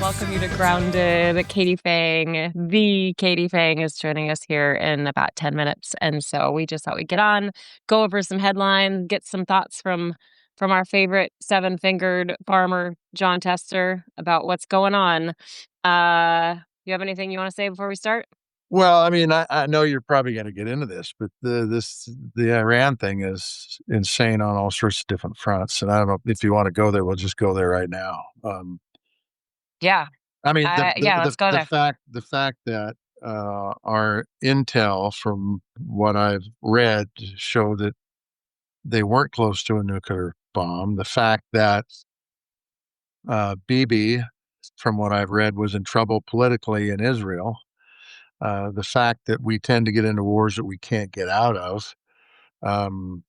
welcome you to Grounded. Katie Phang, the Katie Phang, is joining us here in about 10 minutes. And so we just thought we'd get on, go over some headlines, get some thoughts from our favorite seven-fingered farmer, John Tester, about what's going on. You have anything you want to say before we start? Well, I mean, I know you're probably going to get into this, but the Iran thing is insane on all sorts of different fronts, and I don't know if you want to go there. We'll just go there right now. Yeah. I mean, Yeah, let's go there. the fact that our intel, from what I've read, show that they weren't close to a nuclear bomb. The fact that Bibi, from what I've read, was in trouble politically in Israel. The fact that we tend to get into wars that we can't get out of. Um,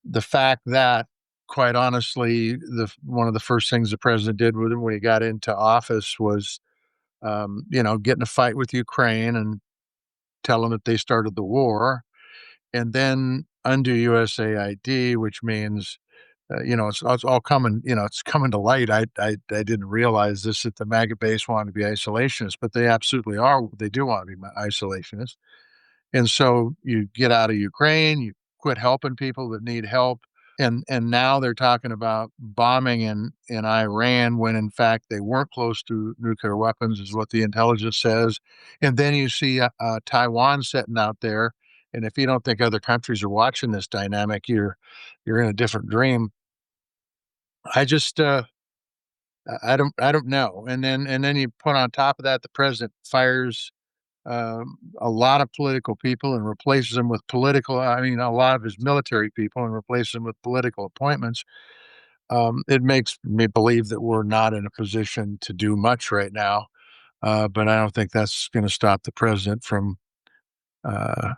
the fact that, quite honestly, one of the first things the president did with him when he got into office was, get in a fight with Ukraine and tell them that they started the war, and then undo USAID, which means, it's all coming, it's coming to light. I didn't realize this, that the MAGA base wanted to be isolationists, but they absolutely are. They do want to be isolationists. And so you get out of Ukraine, you quit helping people that need help. And now they're talking about bombing in Iran when in fact they weren't close to nuclear weapons, is what the intelligence says. And then you see Taiwan sitting out there. And if you don't think other countries are watching this dynamic, you're in a different dream. I just I don't know. And then you put on top of that, the president fires a lot of political people and replaces them with a lot of his military people and replaces them with political appointments. It makes me believe that we're not in a position to do much right now. But I don't think that's going to stop the president from uh,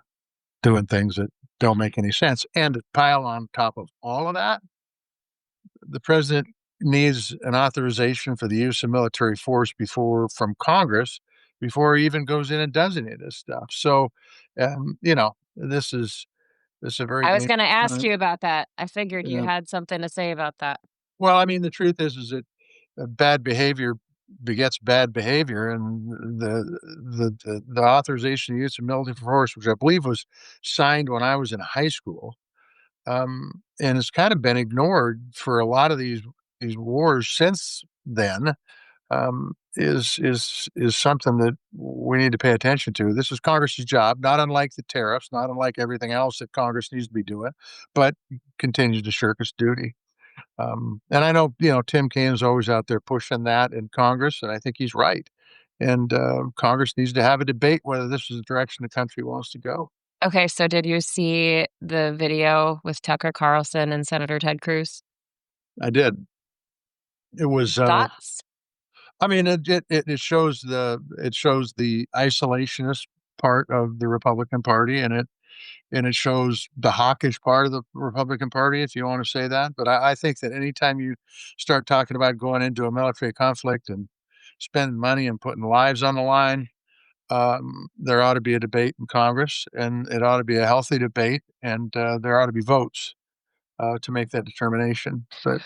doing things that don't make any sense. And to pile on top of all of that, the president needs an authorization for the use of military force from Congress before he even goes in and does any of this stuff. So, this is a very I was dangerous going to ask time. you about that. I figured you Yeah. had something to say about that. Well, I mean, the truth is that bad behavior begets bad behavior, and the authorization to use of military force, which I believe was signed when I was in high school, and it's kind of been ignored for a lot of these wars since then. Is something that we need to pay attention to. This is Congress's job, not unlike the tariffs, not unlike everything else that Congress needs to be doing, but continues to shirk its duty. And I know, Tim Kaine's always out there pushing that in Congress, and I think he's right. And Congress needs to have a debate whether this is the direction the country wants to go. Okay, so did you see the video with Tucker Carlson and Senator Ted Cruz? I did. It was, Thoughts? I mean, it shows the isolationist part of the Republican Party, and it shows the hawkish part of the Republican Party, if you want to say that. But I think that anytime you start talking about going into a military conflict and spending money and putting lives on the line, there ought to be a debate in Congress, and it ought to be a healthy debate, and there ought to be votes to make that determination. But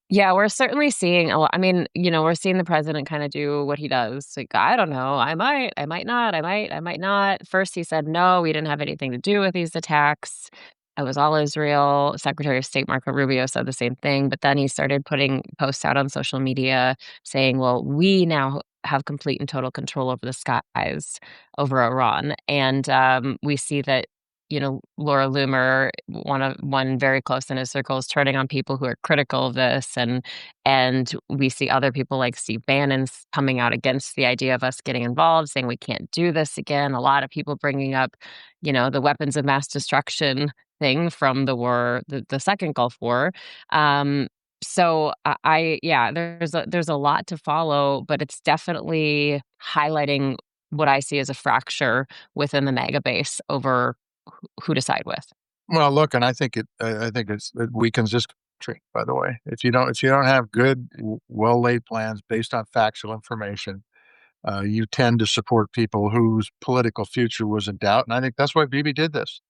Yeah, we're certainly seeing a lot. I mean, we're seeing the president kind of do what he does. Like, I don't know. I might not. I might not. First, he said, no, we didn't have anything to do with these attacks. It was all Israel. Secretary of State Marco Rubio said the same thing. But then he started putting posts out on social media saying, well, we now have complete and total control over the skies over Iran. And we see that Laura Loomer, one very close in his circle, is turning on people who are critical of this, and we see other people like Steve Bannon coming out against the idea of us getting involved, saying we can't do this again. A lot of people bringing up, the weapons of mass destruction thing from the war, the second Gulf War. So yeah, there's a lot to follow, but it's definitely highlighting what I see as a fracture within the MAGA base over who to side with. well, look, and I think it weakens this country. By the way, if you don't have good, well laid plans based on factual information, you tend to support people whose political future was in doubt. And I think that's why Bibi did this.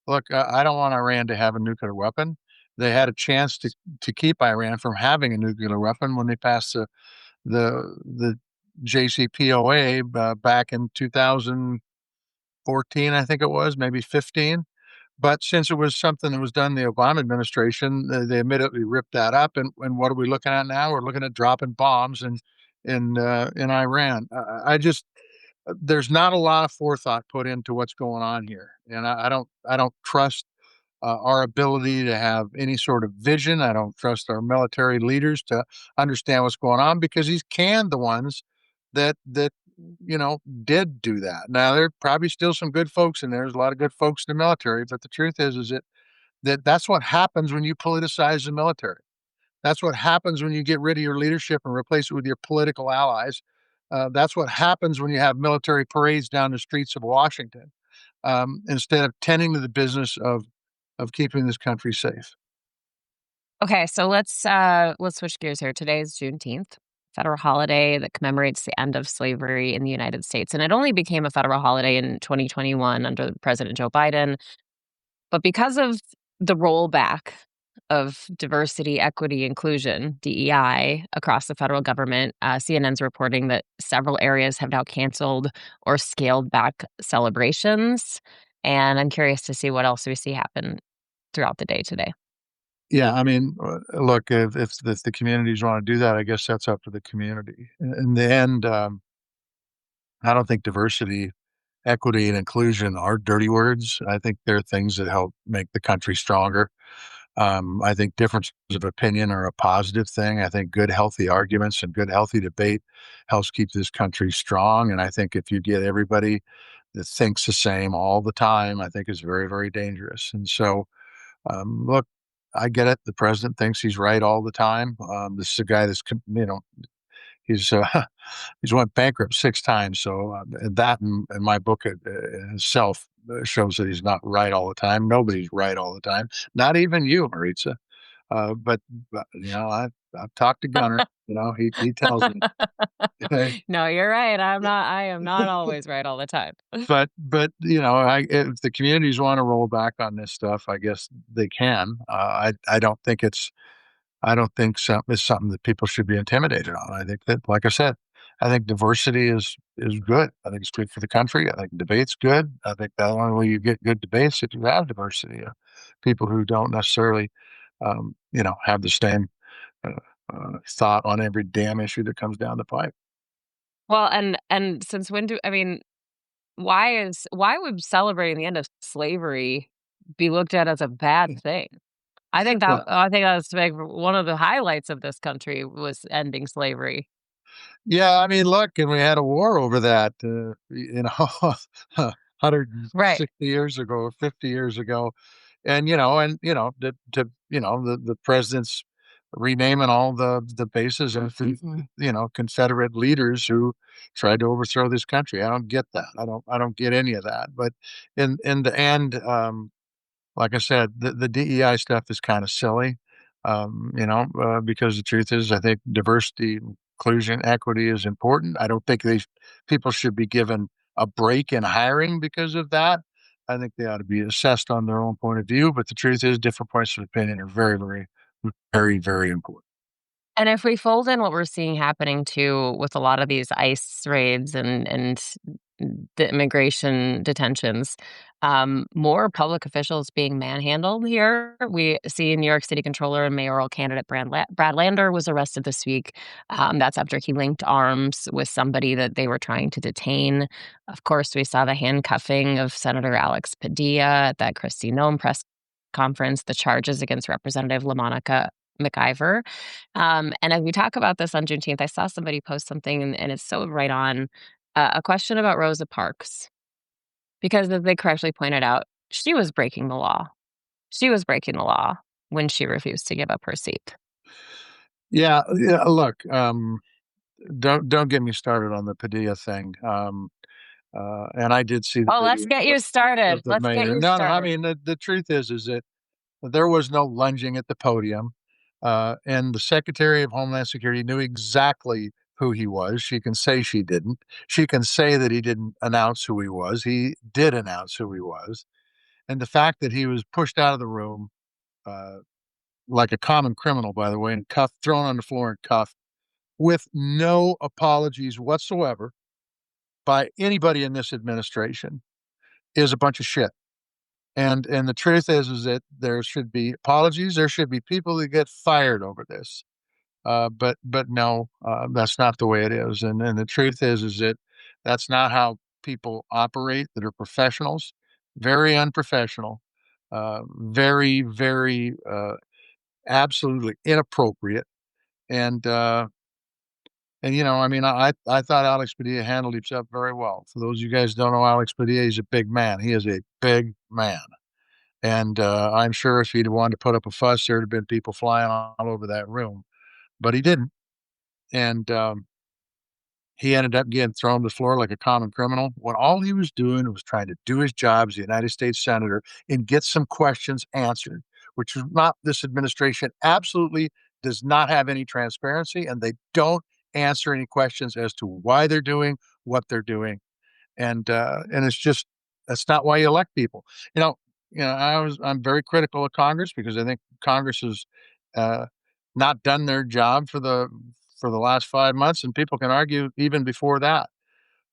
Look, I don't want Iran to have a nuclear weapon. They had a chance to keep Iran from having a nuclear weapon when they passed the JCPOA back in 2014, I think it was, maybe 15. But since it was something that was done in the Obama administration, they immediately ripped that up. And what are we looking at now? We're looking at dropping bombs in Iran. I just there's not a lot of forethought put into what's going on here, and I don't trust our ability to have any sort of vision. I don't trust our military leaders to understand what's going on because he's canned the ones that did do that. Now there are probably still some good folks in there. There's a lot of good folks in the military, but the truth is that's what happens when you politicize the military. That's what happens when you get rid of your leadership and replace it with your political allies. That's what happens when you have military parades down the streets of Washington instead of tending to the business of keeping this country safe. Okay, so let's switch gears here. Today is Juneteenth, federal holiday that commemorates the end of slavery in the United States, and it only became a federal holiday in 2021 under President Joe Biden. But because of the rollback of diversity, equity, inclusion, DEI, across the federal government, CNN's reporting that several areas have now canceled or scaled back celebrations. And I'm curious to see what else we see happen throughout the day today. Yeah, I mean, look, if the communities want to do that, I guess that's up to the community. In the end, I don't think diversity, equity, and inclusion are dirty words. I think they're things that help make the country stronger. I think differences of opinion are a positive thing. I think good, healthy arguments and good, healthy debate helps keep this country strong. And I think if you get everybody that thinks the same all the time, I think is very, very dangerous. And so, look, I get it. The president thinks he's right all the time. This is a guy he's he's went bankrupt 6 times. So that in my book itself shows that he's not right all the time. Nobody's right all the time. Not even you, Maritza. But I've talked to Gunner. He tells me. No, you're right. I am not always right all the time. If the communities want to roll back on this stuff, I guess they can. I don't think it's something that people should be intimidated on. I think that, like I said, I think diversity is good. I think it's good for the country. I think debate's good. I think the only way you get good debates if you have diversity, people who don't necessarily, have the same uh, thought on every damn issue that comes down the pipe. Well, and since when do I mean, why would celebrating the end of slavery be looked at as a bad thing? Well, I think that's like one of the highlights of this country was ending slavery. yeah, I mean, look, and we had a war over that, 160 Right. years ago or 50 years ago. The president's renaming all the bases of Confederate leaders who tried to overthrow this country. I don't get that. I don't get any of that. But in the end, like I said, the DEI stuff is kind of silly, because the truth is, I think diversity, inclusion, equity is important. I don't think these people should be given a break in hiring because of that. I think they ought to be assessed on their own point of view. But the truth is, different points of opinion are very, very, very, very important. And if we fold in what we're seeing happening too with a lot of these ICE raids and the immigration detentions, more public officials being manhandled here. We see New York City Controller and mayoral candidate Brad Lander was arrested this week. That's after he linked arms with somebody that they were trying to detain. Of course, we saw the handcuffing of Senator Alex Padilla at that Kristi Noem press conference, the charges against Representative LaMonica McIver. And as we talk about this on Juneteenth, I saw somebody post something, and it's so right on, a question about Rosa Parks, because as they correctly pointed out, she was breaking the law. She was breaking the law when she refused to give up her seat. Yeah, yeah. Look, don't get me started on the Padilla thing. And I did see the Oh, let's video get you of started. the Let's get mayor. you No, no. I started. mean, the truth is that there was no lunging at the podium. And the Secretary of Homeland Security knew exactly who he was. She can say she didn't. She can say that he didn't announce who he was. He did announce who he was. And the fact that he was pushed out of the room uh, like a common criminal, by the way, and cuffed, thrown on the floor and cuffed, with no apologies whatsoever by anybody in this administration is a bunch of shit. And the truth is that there should be apologies. There should be people that get fired over this. But no, that's not the way it is. And the truth is that that's not how people operate that are professionals. Very unprofessional. Very absolutely inappropriate. And I mean, I thought Alex Padilla handled himself very well. For those of you guys who don't know Alex Padilla, he's a big man. He is a big man. And I'm sure if he'd wanted to put up a fuss, there'd have been people flying all over that room. But he didn't. And he ended up getting thrown to the floor like a common criminal when all he was doing was trying to do his job as a United States Senator and get some questions answered, which is not this administration absolutely does not have any transparency, and they don't answer any questions as to why they're doing what they're doing. And it's just that's not why you elect people. You know, I'm very critical of Congress because I think Congress has uh, not done their job for the last 5 months, and people can argue even before that.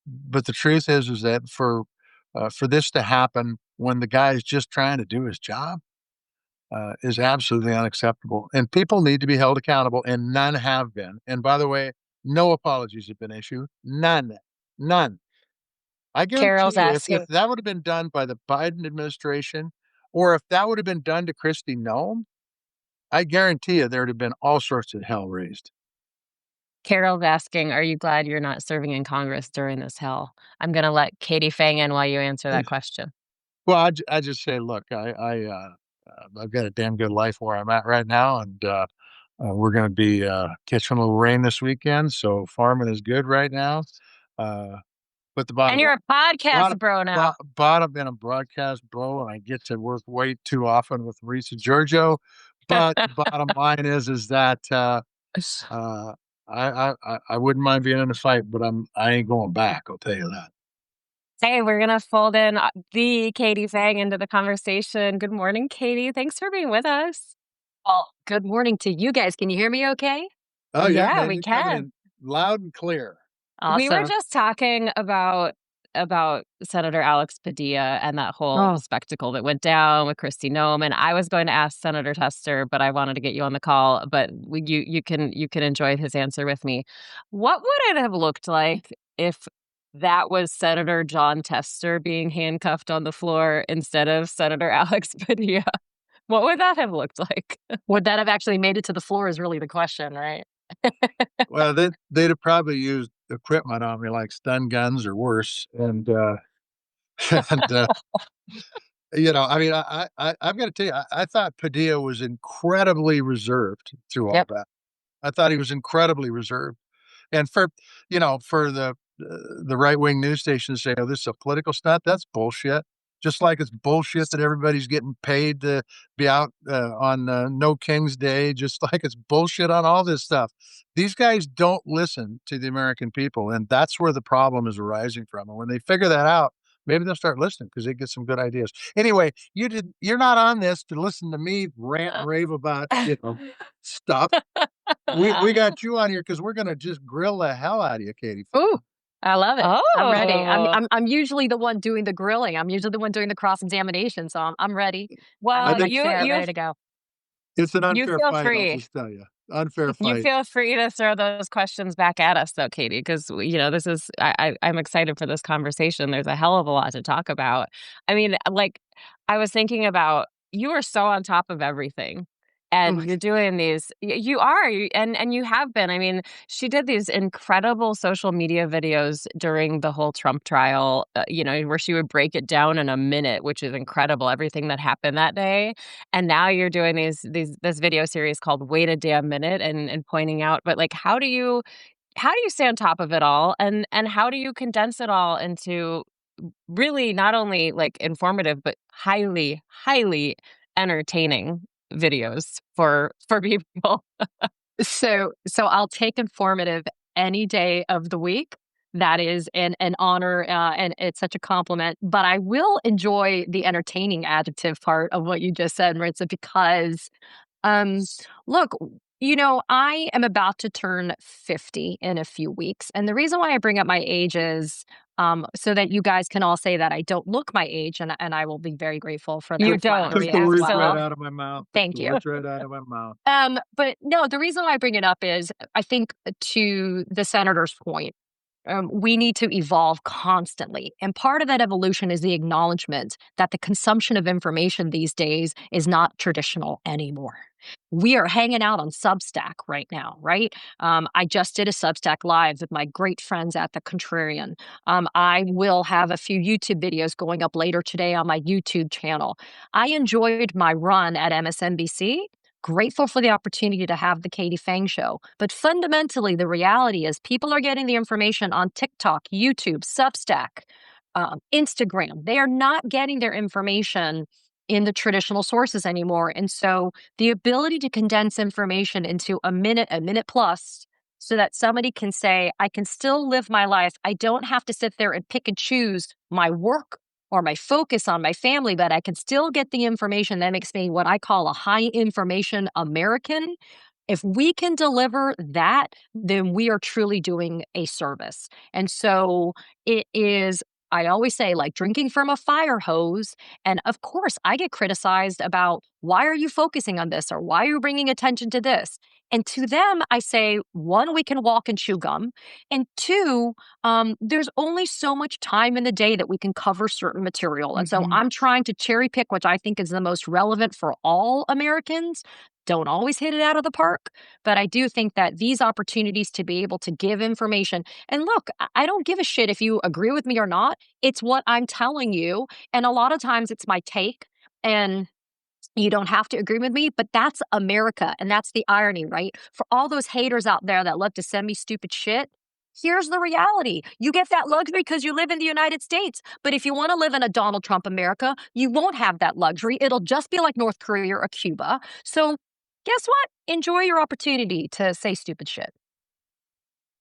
But the truth is that for this to happen when the guy is just trying to do his job is absolutely unacceptable, and people need to be held accountable, and none have been. And by the way, no apologies have been issued, none. I guarantee Carol's you, if asking. that would have been done by the Biden administration, or if that would have been done to Christy Nome, I guarantee you there'd have been all sorts of hell raised. Carol's asking, "Are you glad you're not serving in Congress during this hell?" I'm gonna let Katie Phang in while you answer that question. Well, I just say, look, I've got a damn good life where I'm at right now, and we're going to be catching a little rain this weekend, so farming is good right now. Uh, but the And bottom you're a podcast bottom bro now. bottom been a broadcast bro, and I get to work way too often with Marisa Giorgio. But the bottom line is that uh, I wouldn't mind being in a fight, but I ain't going back. I'll tell you that. Hey, we're gonna fold in the Katie Phang into the conversation. Good morning, Katie. Thanks for being with us. Well, good morning to you guys. Can you hear me okay? Oh yeah, Yeah, man, we you're coming can. in loud and clear. We were Awesome. just talking about Senator Alex Padilla and that whole Oh, spectacle that went down with Kristi Noem, and I was going to ask Senator Tester, but I wanted to get you on the call. But you can enjoy his answer with me. What would it have looked like if that was Senator John Tester being handcuffed on the floor instead of Senator Alex Padilla? What would that have looked like? would that have actually made it to the floor is really the question, right? Well, they'd have probably used equipment on me like stun guns or worse, and and I mean, I've got to tell you, I thought Padilla was incredibly reserved through all Yep. that. I thought he was incredibly reserved. And for the right wing news stations say, "Oh, this is a political stunt," that's bullshit. Just like it's bullshit that everybody's getting paid to be out on No King's Day, just like it's bullshit on all this stuff. These guys don't listen to the American people, and that's where the problem is arising from. And when they figure that out, maybe they'll start listening because they get some good ideas. Anyway, you're not on this to listen to me rant and rave about stuff. We got you on here because we're gonna just grill the hell out of you, Katie. Ooh, I love it. I'm ready. I'm, Oh, I'm I'm usually the one doing the grilling. I'm usually the one doing the cross examination, so I'm ready. I well, think I'm there, ready to go. it's an you unfair feel fight, I'll free. just tell you. Unfair You fight. feel free to throw those questions back at us, though, Katie, because this is I'm excited for this conversation. There's a hell of a lot to talk about. I mean, like I was thinking about you are so on top of everything. Ooh, And you're doing these, you are, and you have been. I mean, she did these incredible social media videos during the whole Trump trial, where she would break it down in a minute, which is incredible, everything that happened that day. And now you're doing this video series called Wait a Damn Minute and pointing out, but like how do you stay on top of it all and how do you condense it all into really not only like informative but highly, highly entertaining videos for people? so I'll take informative any day of the week. That is an honor, and it's such a compliment. But I will enjoy the entertaining adjective part of what you just said, Maritza, because Um, look, I am about to turn 50 in a few weeks. And the reason why I bring up my age is so that you guys can all say that I don't look my age. And I will be very grateful for You that don't, Took flattery the as words right well. out of my mouth. Took Thank the you. words right out of my mouth. But no, the reason why I bring it up is I think to the senator's point, we need to evolve constantly. And part of that evolution is the acknowledgement that the consumption of information these days is not traditional anymore. We are hanging out on Substack right now, right? I just did a Substack live with my great friends at the Contrarian. I will have a few YouTube videos going up later today on my YouTube channel. I enjoyed my run at MSNBC. Grateful for the opportunity to have the Katie Phang Show. But fundamentally, the reality is people are getting the information on TikTok, YouTube, Substack, Instagram. They are not getting their information in the traditional sources anymore. And so the ability to condense information into a minute plus, so that somebody can say, I can still live my life. I don't have to sit there and pick and choose my work or my focus on my family, but I can still get the information that makes me what I call a high information American. If we can deliver that, then we are truly doing a service. And so it is, I always say, like drinking from a fire hose. And of course, I get criticized about why are you focusing on this or why are you bringing attention to this? And to them, I say, one, we can walk and chew gum. And two, there's only so much time in the day that we can cover certain material. And so I'm trying to cherry pick what I think is the most relevant for all Americans. Don't always hit it out of the park, but I do think that these opportunities to be able to give information, and look, I don't give a shit if you agree with me or not. It's what I'm telling you. And a lot of times it's my take. And you don't have to agree with me, but that's America. And that's the irony, right? For all those haters out there that love to send me stupid shit, here's the reality. You get that luxury because you live in the United States. But if you want to live in a Donald Trump America, you won't have that luxury. It'll just be like North Korea or Cuba. So guess what? Enjoy your opportunity to say stupid shit.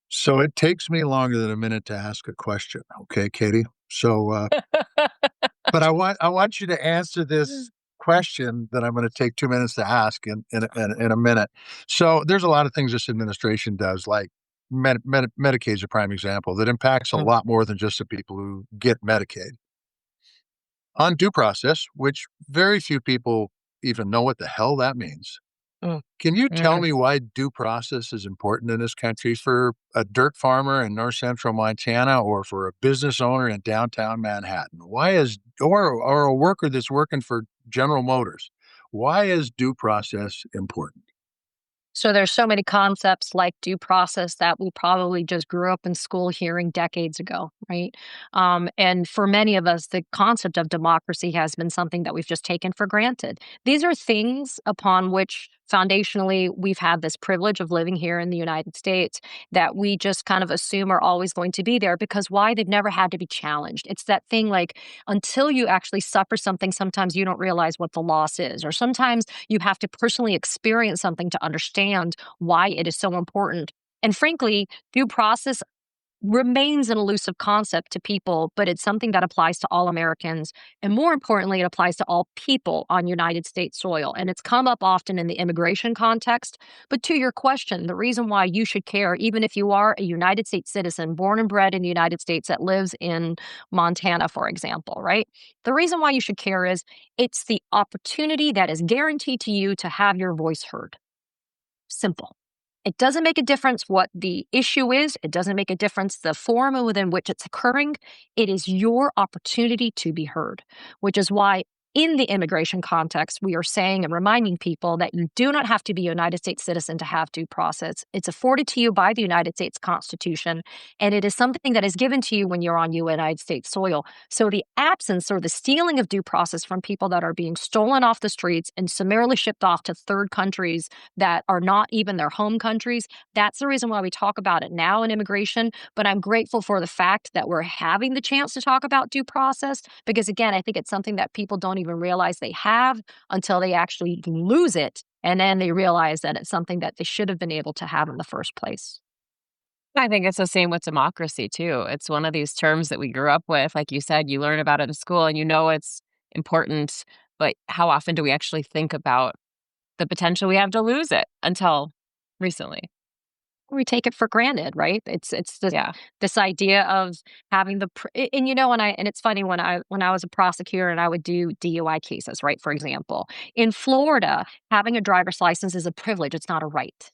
So it takes me longer than a minute to ask a question. Okay, Katie. So, but I want you to answer this question that I'm going to take 2 minutes to ask in a minute. So there's a lot of things this administration does, like Medicaid's a prime example that impacts a Mm. lot more than just the people who get Medicaid. On due process, which very few people even know what the hell that means. Mm. Can you tell Mhm. me why due process is important in this country for a dirt farmer in north central Montana or for a business owner in downtown Manhattan? Why is or a worker that's working for General Motors? Why is due process important? So there's so many concepts like due process that we probably just grew up in school hearing decades ago, right? And for many of us, the concept of democracy has been something that we've just taken for granted. These are things upon which foundationally we've had this privilege of living here in the United States that we just kind of assume are always going to be there because why? They've never had to be challenged. It's that thing like until you actually suffer something, sometimes you don't realize what the loss is, or sometimes you have to personally experience something to understand why it is so important. And frankly, due process remains an elusive concept to people, but it's something that applies to all Americans. And more importantly, it applies to all people on United States soil. And it's come up often in the immigration context. But to your question, the reason why you should care, even if you are a United States citizen born and bred in the United States that lives in Montana, for example, right? The reason why you should care is it's the opportunity that is guaranteed to you to have your voice heard. Simple. It doesn't make a difference what the issue is. It doesn't make a difference the form within which it's occurring. It is your opportunity to be heard, which is why in the immigration context, we are saying and reminding people that you do not have to be a United States citizen to have due process. It's afforded to you by the United States Constitution, and it is something that is given to you when you're on United States soil. So the absence or the stealing of due process from people that are being stolen off the streets and summarily shipped off to third countries that are not even their home countries. That's the reason why we talk about it now in immigration. But I'm grateful for the fact that we're having the chance to talk about due process because, again, I think it's something that people don't even realize they have until they actually lose it. And then they realize that it's something that they should have been able to have in the first place. I think it's the same with democracy too. It's one of these terms that we grew up with. Like you said, you learn about it in school and you know it's important, but how often do we actually think about the potential we have to lose it until recently. We take it for granted, right? It's Yeah. this idea of having and and it's funny when I was a prosecutor and I would do DUI cases, right? For example, in Florida, having a driver's license is a privilege; it's not a right.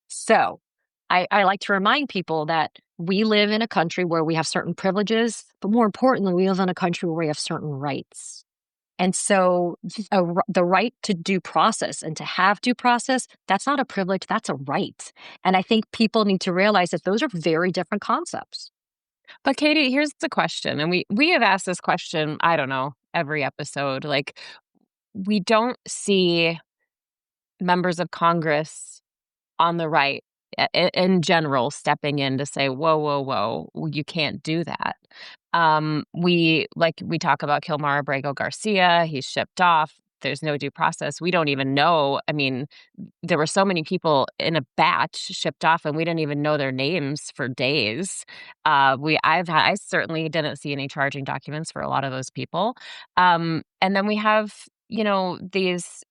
So, I like to remind people that we live in a country where we have certain privileges, but more importantly, we live in a country where we have certain rights. And so the right to due process and to have due process, that's not a privilege, that's a right. And I think people need to realize that those are very different concepts. But Katie, here's the question, and we have asked this question, I don't know, every episode. Like, we don't see members of Congress on the right in general stepping in to say, whoa, whoa, whoa, you can't do that. We talk about Kilmar Abrego Garcia, he's shipped off. There's no due process. We don't even know. I mean, there were so many people in a batch shipped off, and we didn't even know their names for days. I certainly didn't see any charging documents for a lot of those people. And then we have, these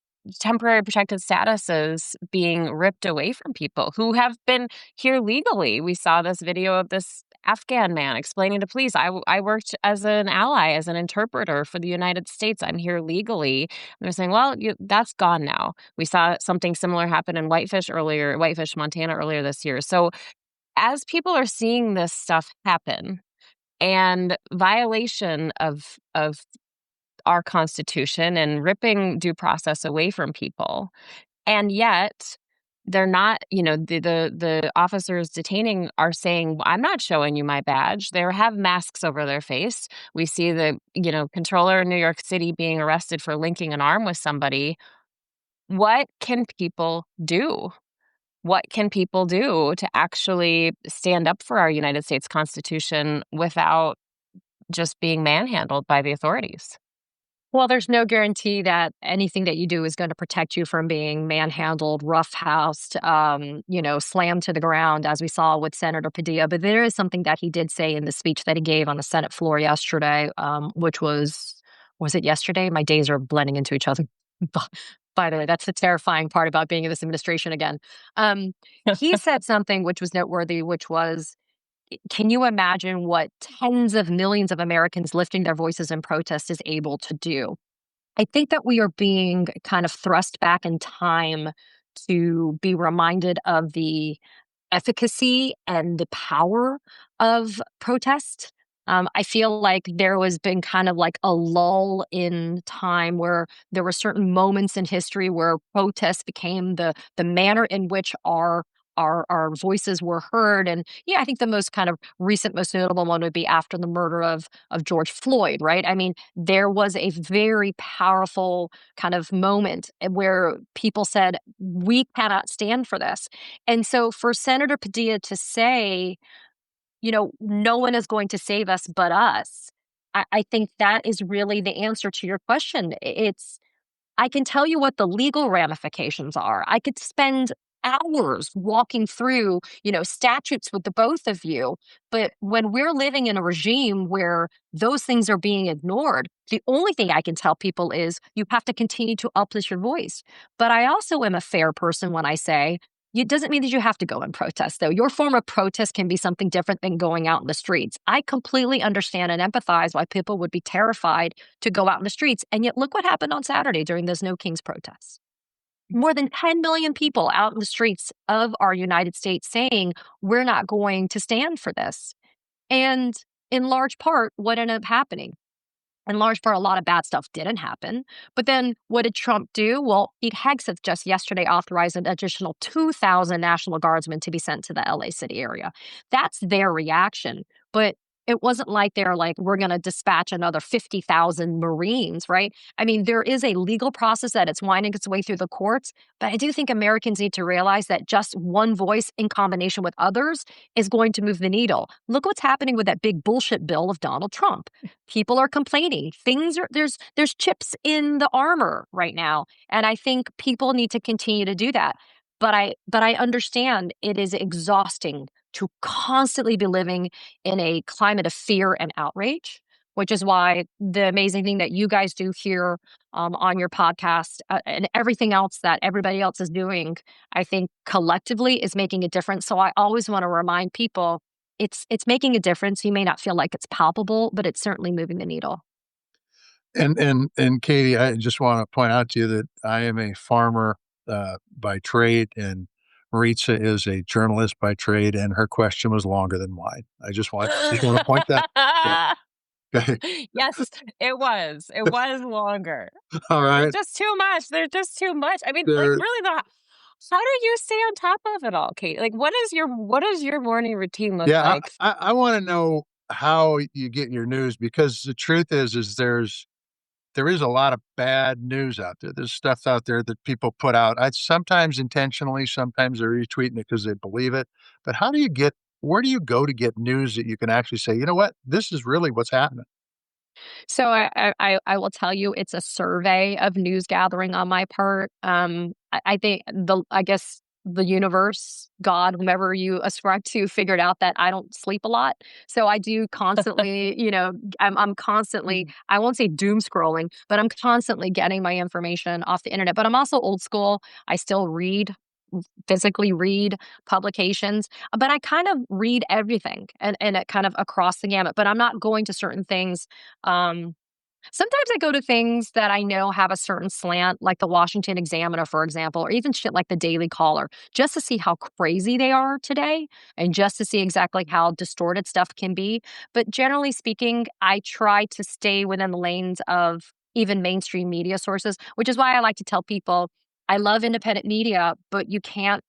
temporary protected statuses being ripped away from people who have been here legally. We saw this video of this Afghan man explaining to police, I worked as an ally, as an interpreter for the United States. I'm here legally. And they're saying, well, that's gone now. We saw something similar happen in Whitefish, Montana earlier this year. So as people are seeing this stuff happen and violation of our Constitution and ripping due process away from people, and yet they're not, the officers detaining are saying, "Well, I'm not showing you my badge." They have masks over their face. We see the, controller in New York City being arrested for linking an arm with somebody. What can people do? What can people do to actually stand up for our United States Constitution without just being manhandled by the authorities? Well, there's no guarantee that anything that you do is going to protect you from being manhandled, roughhoused, slammed to the ground, as we saw with Senator Padilla. But there is something that he did say in the speech that he gave on the Senate floor yesterday, which was it yesterday? My days are blending into each other. By the way, that's the terrifying part about being in this administration again. Um, he said something which was noteworthy, which was, can you imagine what tens of millions of Americans lifting their voices in protest is able to do? I think that we are being kind of thrust back in time to be reminded of the efficacy and the power of protest. I feel like there was been kind of like a lull in time where there were certain moments in history where protest became the manner in which our voices were heard. And yeah, I think the most kind of recent, most notable one would be after the murder of George Floyd, right? I mean, there was a very powerful kind of moment where people said, we cannot stand for this. And so for Senator Padilla to say, no one is going to save us but us, I think that is really the answer to your question. I can tell you what the legal ramifications are. I could spend hours walking through, statutes with the both of you. But when we're living in a regime where those things are being ignored, the only thing I can tell people is you have to continue to uplift your voice. But I also am a fair person when I say, it doesn't mean that you have to go and protest, though. Your form of protest can be something different than going out in the streets. I completely understand and empathize why people would be terrified to go out in the streets. And yet, look what happened on Saturday during those No Kings protests. More than 10 million people out in the streets of our United States saying, we're not going to stand for this. And in large part, what ended up happening? In large part, a lot of bad stuff didn't happen. But then what did Trump do? Well, Pete Hegseth just yesterday authorized an additional 2,000 National Guardsmen to be sent to the LA City area. That's their reaction. But it wasn't like they're like, we're going to dispatch another 50,000 Marines, right? I mean, there is a legal process that it's winding its way through the courts. But I do think Americans need to realize that just one voice in combination with others is going to move the needle. Look what's happening with that big bullshit bill of Donald Trump. People are complaining. There's chips in the armor right now, and I think people need to continue to do that. But I understand it is exhausting to constantly be living in a climate of fear and outrage. which is why the amazing thing that you guys do here on your podcast and everything else that everybody else is doing, I think collectively is making a difference. So I always want to remind people it's making a difference. You may not feel like it's palpable, but it's certainly moving the needle. And Katie, I just want to point out to you that I am a farmer by trade, and Maritza is a journalist by trade, and her question was longer than mine. I just want to point that. Yeah. Okay. Yes, it was. It was longer. All There's right. just too much. There's just too much. I mean, like, There. really, the how do you stay on top of it all, Kate? Like, what does your morning routine look Yeah. like? I want to know how you get your news, because the truth is there is a lot of bad news out there. There's stuff out there that people put out. I sometimes intentionally, sometimes they're retweeting it because they believe it. But where do you go to get news that you can actually say, you know what, this is really what's happening? So I will tell you, it's a survey of news gathering on my part. I think I guess the universe, God, whomever you ascribe to, figured out that I don't sleep a lot. So I do constantly, I'm constantly, I won't say doom scrolling, but I'm constantly getting my information off the internet. But I'm also old school. I still physically read publications, but I kind of read everything and it kind of across the gamut. But I'm not going to certain things. Um, Sometimes I go to things that I know have a certain slant, like the Washington Examiner, for example, or even shit like the Daily Caller, just to see how crazy they are today and just to see exactly how distorted stuff can be. But generally speaking, I try to stay within the lanes of even mainstream media sources, which is why I like to tell people I love independent media, but you can't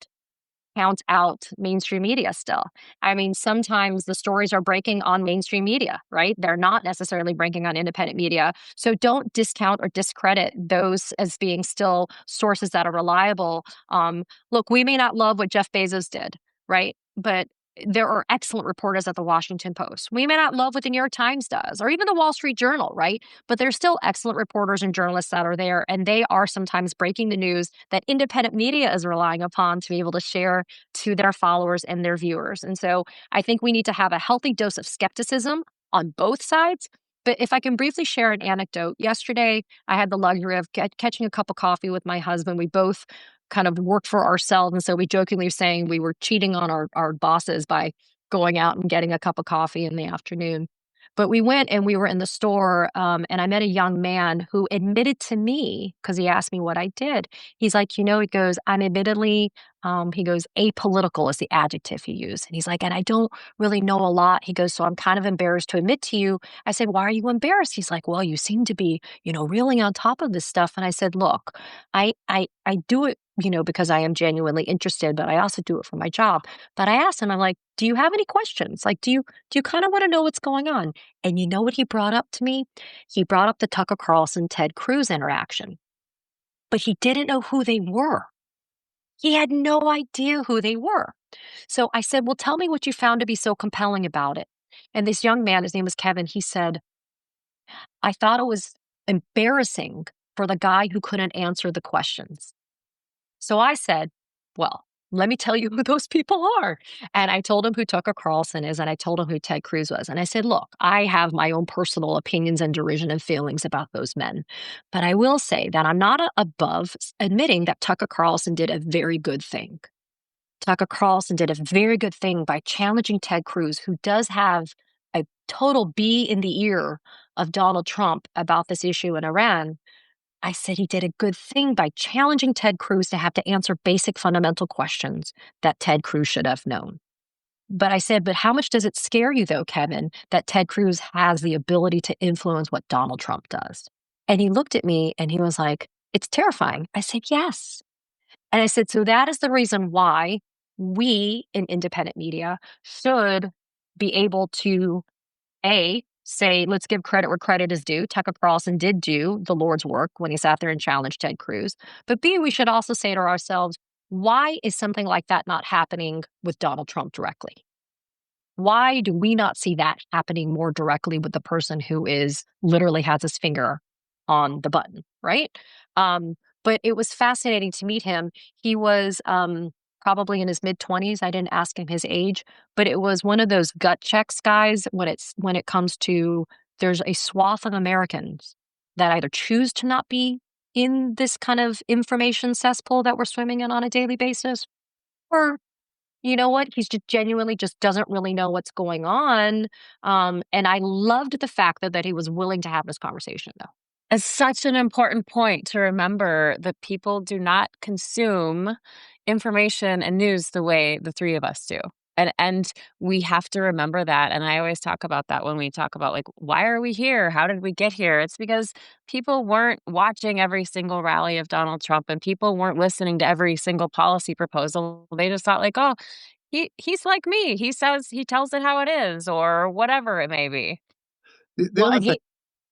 count out mainstream media still. I mean, sometimes the stories are breaking on mainstream media, right? They're not necessarily breaking on independent media. So don't discount or discredit those as being still sources that are reliable. Look, we may not love what Jeff Bezos did, right? But there are excellent reporters at the Washington Post. We may not love what the New York Times does or even the Wall Street Journal, right? But there's still excellent reporters and journalists that are there, and they are sometimes breaking the news that independent media is relying upon to be able to share to their followers and their viewers. And so I think we need to have a healthy dose of skepticism on both sides. But if I can briefly share an anecdote, yesterday I had the luxury of catching a cup of coffee with my husband. We both kind of work for ourselves. And so we jokingly were saying we were cheating on our bosses by going out and getting a cup of coffee in the afternoon. But we went and we were in the store, and I met a young man who admitted to me, because he asked me what I did. He's like, he goes, I'm admittedly, he goes, apolitical is the adjective he used. And he's like, and I don't really know a lot. He goes, so I'm kind of embarrassed to admit to you. I said, why are you embarrassed? He's like, well, you seem to be, really on top of this stuff. And I said, look, I do it, because I am genuinely interested, but I also do it for my job. But I asked him, I'm like, do you have any questions? Like, do you kind of want to know what's going on? And you know what he brought up to me? He brought up the Tucker Carlson Ted Cruz interaction, but he didn't know who they were. He had no idea who they were. So I said, well, tell me what you found to be so compelling about it. And this young man, his name was Kevin, he said, I thought it was embarrassing for the guy who couldn't answer the questions. So I said, well, let me tell you who those people are. And I told him who Tucker Carlson is, and I told him who Ted Cruz was. And I said, look, I have my own personal opinions and derision and feelings about those men. But I will say that I'm not above admitting that Tucker Carlson did a very good thing. Tucker Carlson did a very good thing by challenging Ted Cruz, who does have a total bee in the ear of Donald Trump about this issue in Iran. I said he did a good thing by challenging Ted Cruz to have to answer basic fundamental questions that Ted Cruz should have known. But I said, but how much does it scare you, though, Kevin, that Ted Cruz has the ability to influence what Donald Trump does? And he looked at me and he was like, it's terrifying. I said, yes. And I said, so that is the reason why we in independent media should be able to, A, say, let's give credit where credit is due. Tucker Carlson did do the Lord's work when he sat there and challenged Ted Cruz. But B, we should also say to ourselves, why is something like that not happening with Donald Trump directly? Why do we not see that happening more directly with the person who is literally has his finger on the button, right? But it was fascinating to meet him. He was probably in his mid-20s. I didn't ask him his age, but it was one of those gut checks guys when it comes to there's a swath of Americans that either choose to not be in this kind of information cesspool that we're swimming in on a daily basis, or you know what? He's just genuinely just doesn't really know what's going on. And I loved the fact that he was willing to have this conversation, though. It's such an important point to remember that people do not consume information and news the way the three of us do. And we have to remember that. And I always talk about that when we talk about like, why are we here? How did we get here? It's because people weren't watching every single rally of Donald Trump and people weren't listening to every single policy proposal. They just thought like, oh, he's like me. He tells it how it is or whatever it may be. The Well, other thing,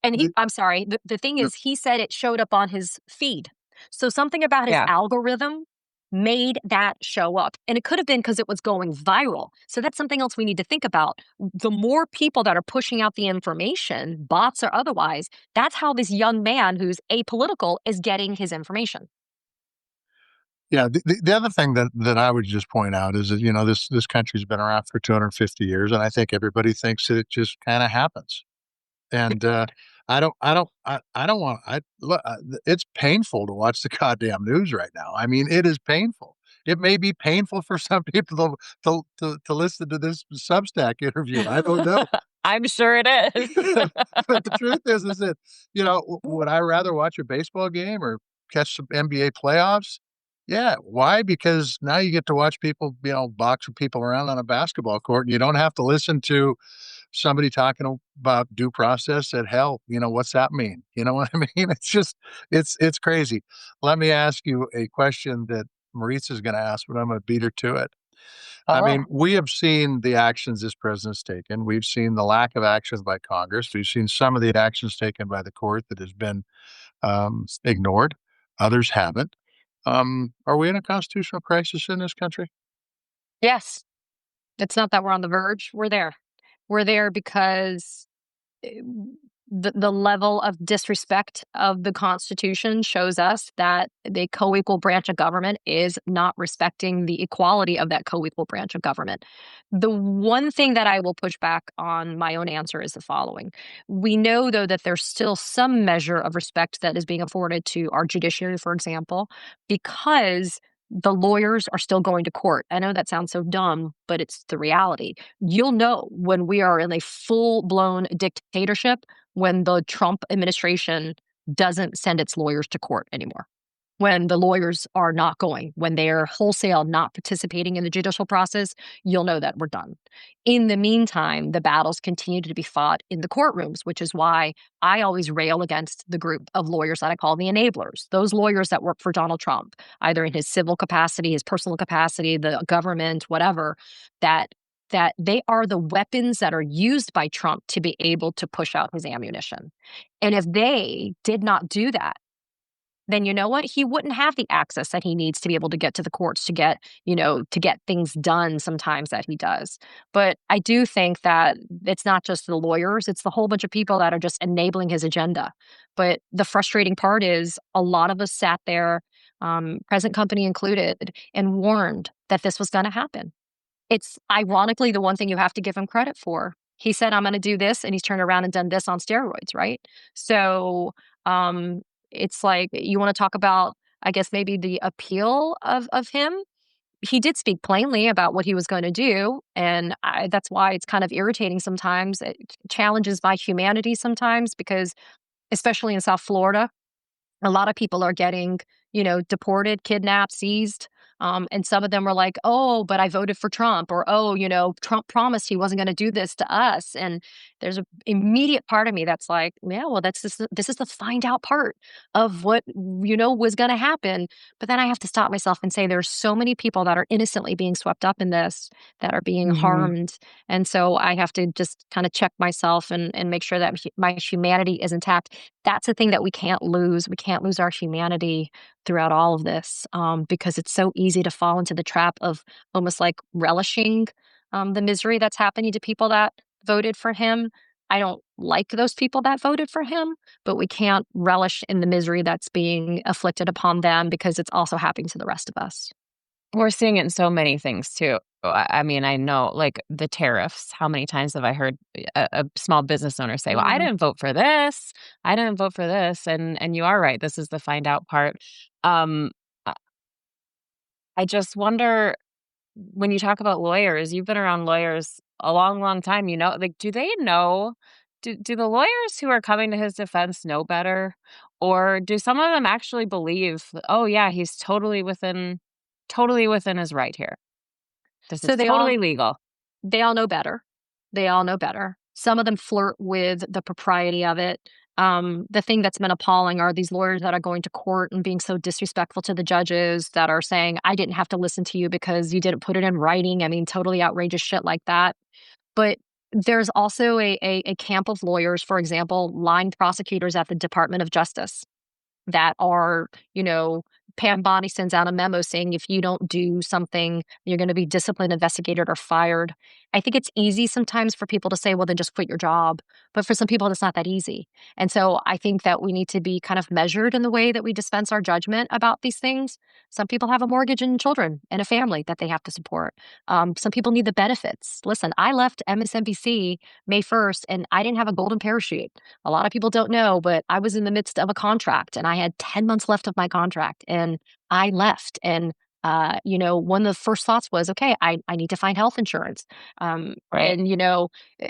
the, I'm sorry, the thing the- is he said it showed up on his feed. So something about his Yeah. algorithm made that show up. And it could have been because it was going viral. So that's something else we need to think about. The more people that are pushing out the information, bots or otherwise, that's how this young man who's apolitical is getting his information. yeah, the other thing that I would just point out is that, this country's been around for 250 years, and I think everybody thinks that it just kind of happens. And I don't want, look, it's painful to watch the goddamn news right now. I mean, it is painful. It may be painful for some people to listen to this Substack interview. I don't know. I'm sure it is. But the truth is that, would I rather watch a baseball game or catch some NBA playoffs? Yeah. Why? Because now you get to watch people, box with people around on a basketball court, and you don't have to listen to somebody talking about due process at hell. What's that mean? You know what I mean? It's just, it's crazy. Let me ask you a question that Maritza's going to ask, but I'm going to beat her to it. I Oh, mean, we have seen the actions this president's taken. We've seen the lack of actions by Congress. We've seen some of the actions taken by the court that has been ignored. Others haven't. Are we in a constitutional crisis in this country? yes. It's not that we're on the verge. We're there. We're there because eh, the level of disrespect of the Constitution shows us that the co-equal branch of government is not respecting the equality of that co-equal branch of government. The one thing that I will push back on my own answer is the following. We know, though, that there's still some measure of respect that is being afforded to our judiciary, for example, because the lawyers are still going to court. I know that sounds so dumb, but it's the reality. You'll know when we are in a full-blown dictatorship when the Trump administration doesn't send its lawyers to court anymore. When the lawyers are not going, when they're wholesale not participating in the judicial process, you'll know that we're done. In the meantime, the battles continue to be fought in the courtrooms, which is why I always rail against the group of lawyers that I call the enablers. Those lawyers that work for Donald Trump, either in his civil capacity, his personal capacity, the government, whatever, that they are the weapons that are used by Trump to be able to push out his ammunition. And if they did not do that, then you know what? He wouldn't have the access that he needs to be able to get to the courts to get things done sometimes that he does. But I do think that it's not just the lawyers, it's the whole bunch of people that are just enabling his agenda. But the frustrating part is a lot of us sat there, present company included, and warned that this was going to happen. It's ironically the one thing you have to give him credit for. He said, "I'm gonna do this," and he's turned around and done this on steroids, right? So, it's like, you wanna talk about, I guess, maybe the appeal of him? He did speak plainly about what he was gonna do, and that's why it's kind of irritating sometimes. It challenges my humanity sometimes because, especially in South Florida, a lot of people are getting, deported, kidnapped, seized. And some of them were like, oh, but I voted for Trump, or, oh, Trump promised he wasn't going to do this to us. And there's an immediate part of me that's like, yeah, well, this is the find out part of what, was going to happen. But then I have to stop myself and say, there's so many people that are innocently being swept up in this, that are being Mhm. harmed. And so I have to just kind of check myself and make sure that my humanity is intact. That's the thing that we can't lose. We can't lose our humanity throughout all of this, because it's so easy to fall into the trap of almost like relishing the misery that's happening to people that voted for him. I don't like those people that voted for him, but we can't relish in the misery that's being afflicted upon them because it's also happening to the rest of us. We're seeing it in so many things too. I mean, I know, like, the tariffs, how many times have I heard a small business owner say, "Well, I Mm. didn't vote for this. I didn't vote for this," and you are right, this is the find out part. Um, I I just wonder, when you talk about lawyers, you've been around lawyers a long, long time, like, do they know, do the lawyers who are coming to his defense know better? Or do some of them actually believe, "Oh, yeah, he's totally within his right here. This is So totally legal." they all know better. They all know better. Some of them flirt with the propriety of it. The thing that's been appalling are these lawyers that are going to court and being so disrespectful to the judges that are saying, I didn't have to listen to you because you didn't put it in writing. I mean, totally outrageous shit like that. But there's also a camp of lawyers, for example, line prosecutors at the Department of Justice that are, Pam Bondi sends out a memo saying if you don't do something, you're going to be disciplined, investigated, or fired. I think it's easy sometimes for people to say, well, then just quit your job. But for some people, it's not that easy. And so I think that we need to be kind of measured in the way that we dispense our judgment about these things. Some people have a mortgage and children and a family that they have to support. Some people need the benefits. Listen, I left MSNBC May 1st and I didn't have a golden parachute. A lot of people don't know, but I was in the midst of a contract and I had 10 months left of my contract and I left. And, one of the first thoughts was, okay, I need to find health insurance. Right.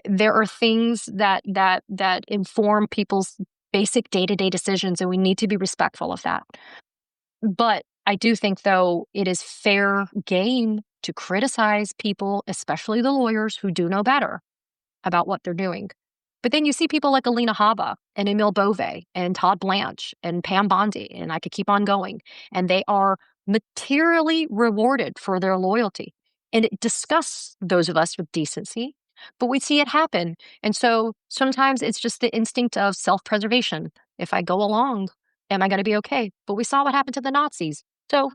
There are things that inform people's basic day-to-day decisions, and we need to be respectful of that. But I do think, though, it is fair game to criticize people, especially the lawyers who do know better about what they're doing. But then you see people like Alina Habba and Emil Bove and Todd Blanche and Pam Bondi, and I could keep on going. And they are materially rewarded for their loyalty. And it disgusts those of us with decency, but we see it happen. And so sometimes it's just the instinct of self preservation. If I go along, am I going to be okay? But we saw what happened to the Nazis. So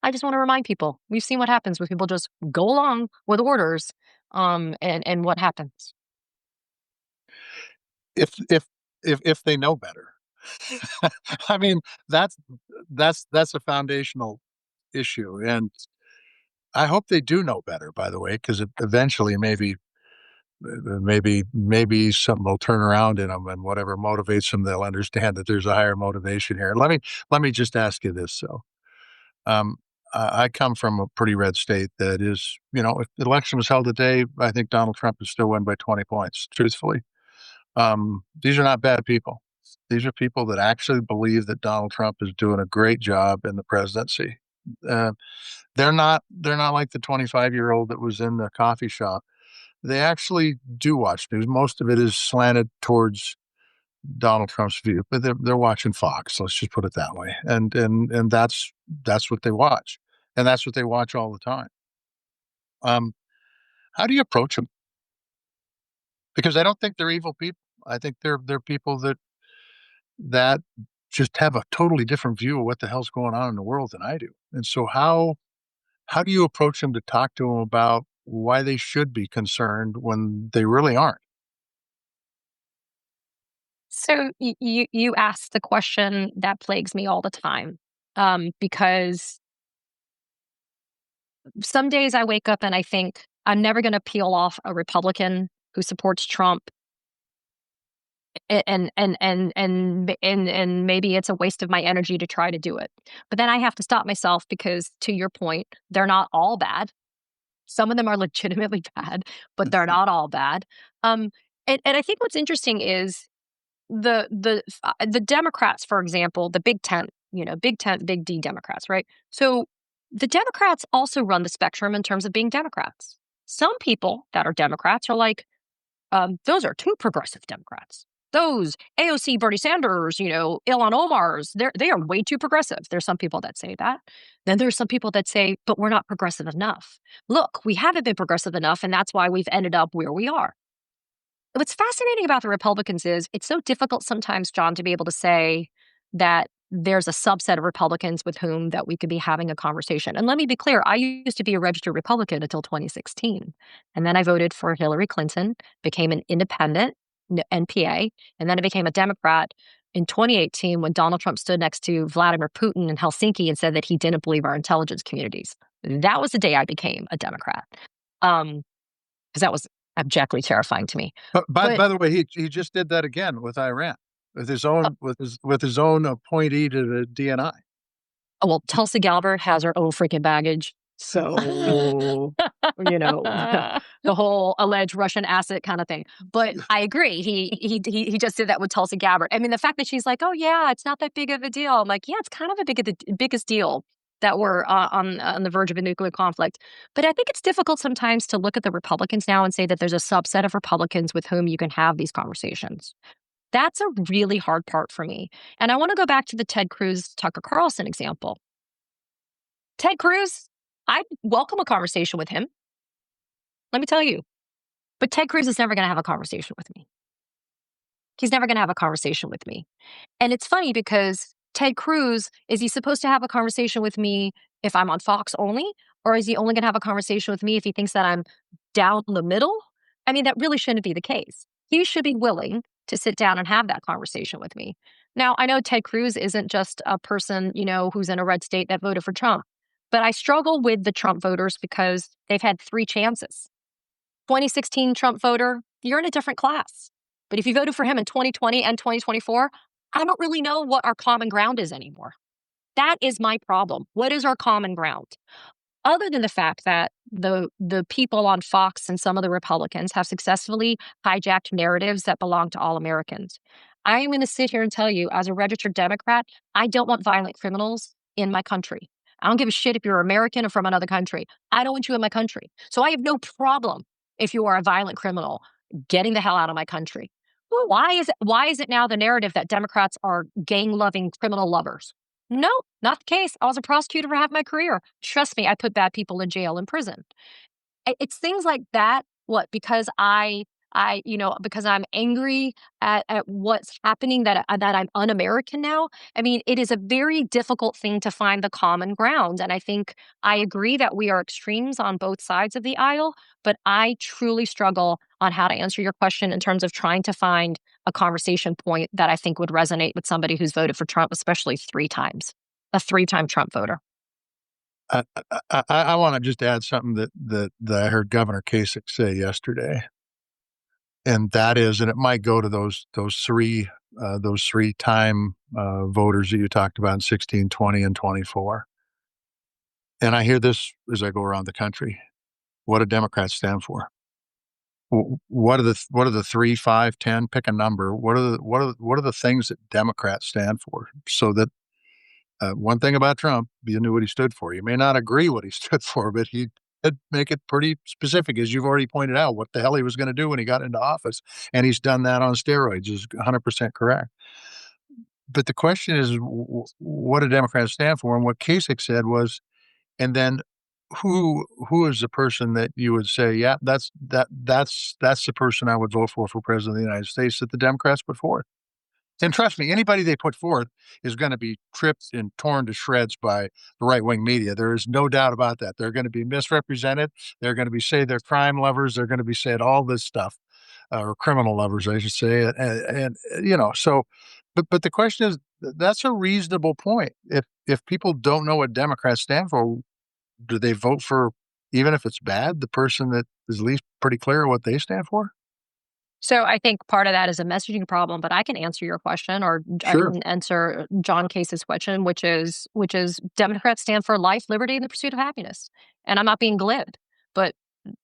I just want to remind people we've seen what happens when people just go along with orders, and what happens. If they know better. I mean, that's that's a foundational issue, and I hope they do know better, by the way, because eventually maybe something will turn around in them, and whatever motivates them, they'll understand that there's a higher motivation here. Let me just ask you this, though. Um, I come from a pretty red state that is, if the election was held today, I think Donald Trump would still win by 20 points, truthfully. These are not bad people. These are people that actually believe that Donald Trump is doing a great job in the presidency. Uh, they're not like the 25-year-old that was in the coffee shop. They actually do watch news. Most of it is slanted towards Donald Trump's view, but they're watching Fox. Let's just put it that way, and that's what they watch, and that's what they watch all the time. Um, how do you approach them? Because I don't think they're evil people. I think they're people that just have a totally different view of what the hell's going on in the world than I do. And so how do you approach them to talk to them about why they should be concerned when they really aren't? So you asked the question that plagues me all the time, because some days I wake up and I think I'm never going to peel off a Republican who supports Trump, and maybe it's a waste of my energy to try to do it. But then I have to stop myself because, to your point, they're not all bad. Some of them are legitimately bad, but they're not all bad. Um, and I think what's interesting is the Democrats, for example, the Big Tent, Big Tent, Big D Democrats, right? So the Democrats also run the spectrum in terms of being Democrats. Some people that are Democrats are like, those are too progressive Democrats. Those AOC Bernie Sanders, Ilhan Omar's, they are way too progressive. There's some people that say that. Then there's some people that say, but we're not progressive enough. Look, we haven't been progressive enough, and that's why we've ended up where we are. What's fascinating about the Republicans is it's so difficult sometimes, John, to be able to say that there's a subset of Republicans with whom that we could be having a conversation. And let me be clear, I used to be a registered Republican until 2016. And then I voted for Hillary Clinton, became an independent NPA, and then I became a Democrat in 2018 when Donald Trump stood next to Vladimir Putin in Helsinki and said that he didn't believe our intelligence communities. That was the day I became a Democrat. Because that was abjectly terrifying to me. But But by the way, he just did that again with Iran, with his uh, own with his own appointee to the DNI. well, Tulsi Gabbard has her own freaking baggage. So, the whole alleged Russian asset kind of thing. But I agree. He just did that with Tulsi Gabbard. I mean, the fact that she's like, "Oh yeah, it's not that big of a deal." I'm like, "Yeah, it's kind of a biggest deal that we're on the verge of a nuclear conflict." But I think it's difficult sometimes to look at the Republicans now and say that there's a subset of Republicans with whom you can have these conversations. That's a really hard part for me. And I want to go back to the Ted Cruz Tucker Carlson example. Ted Cruz, I'd welcome a conversation with him. Let me tell you. But Ted Cruz is never going to have a conversation with me. He's never going to have a conversation with me. And it's funny because Ted Cruz, is he supposed to have a conversation with me if I'm on Fox only? Or is he only going to have a conversation with me if he thinks that I'm down the middle? I mean, that really shouldn't be the case. He should be willing to sit down and have that conversation with me. Now, I know Ted Cruz isn't just a person, who's in a red state that voted for Trump, but I struggle with the Trump voters because they've had three chances. 2016 Trump voter, you're in a different class. But if you voted for him in 2020 and 2024, I don't really know what our common ground is anymore. That is my problem. What is our common ground? Other than the fact that the people on Fox and some of the Republicans have successfully hijacked narratives that belong to all Americans. I am going to sit here and tell you, as a registered Democrat, I don't want violent criminals in my country. I don't give a shit if you're American or from another country. I don't want you in my country. So I have no problem if you are a violent criminal getting the hell out of my country. Well, why is it now the narrative that Democrats are gang-loving criminal lovers? No, not the case. I was a prosecutor for half my career. Trust me, I put bad people in jail and prison. It's things like that. What? Because because I'm angry at what's happening, that I'm un-American now. I mean, it is a very difficult thing to find the common ground. And I think I agree that we are extremes on both sides of the aisle, but I truly struggle on how to answer your question in terms of trying to find a conversation point that I think would resonate with somebody who's voted for Trump, especially three times, a three-time Trump voter. I want to just add something that I heard Governor Kasich say yesterday, and that is, and it might go to those three time voters that you talked about in 16, 20, and 24. And I hear this as I go around the country. What do Democrats stand for? What are the 3, 5, 10? Pick a number. What are the things that Democrats stand for? So that one thing about Trump, you knew what he stood for. You may not agree what he stood for, but he did make it pretty specific, as you've already pointed out, what the hell he was going to do when he got into office, and he's done that on steroids. Is 100% correct. But the question is, what do Democrats stand for? And what Kasich said was, and then who is the person that you would say, yeah, that's the person I would vote for president of the United States that the Democrats put forth. And trust me, anybody they put forth is going to be tripped and torn to shreds by the right-wing media. There is no doubt about that. They're going to be misrepresented. They're going to be say they're crime lovers. They're going to be said all this stuff, or criminal lovers, I should say. So, but the question is, that's a reasonable point. If people don't know what Democrats stand for, do they vote for, even if it's bad, the person that is at least pretty clear what they stand for? So I think part of that is a messaging problem, but I can answer your question, or I Sure. can answer John Case's question, which is Democrats stand for life, liberty, and the pursuit of happiness. And I'm not being glib, but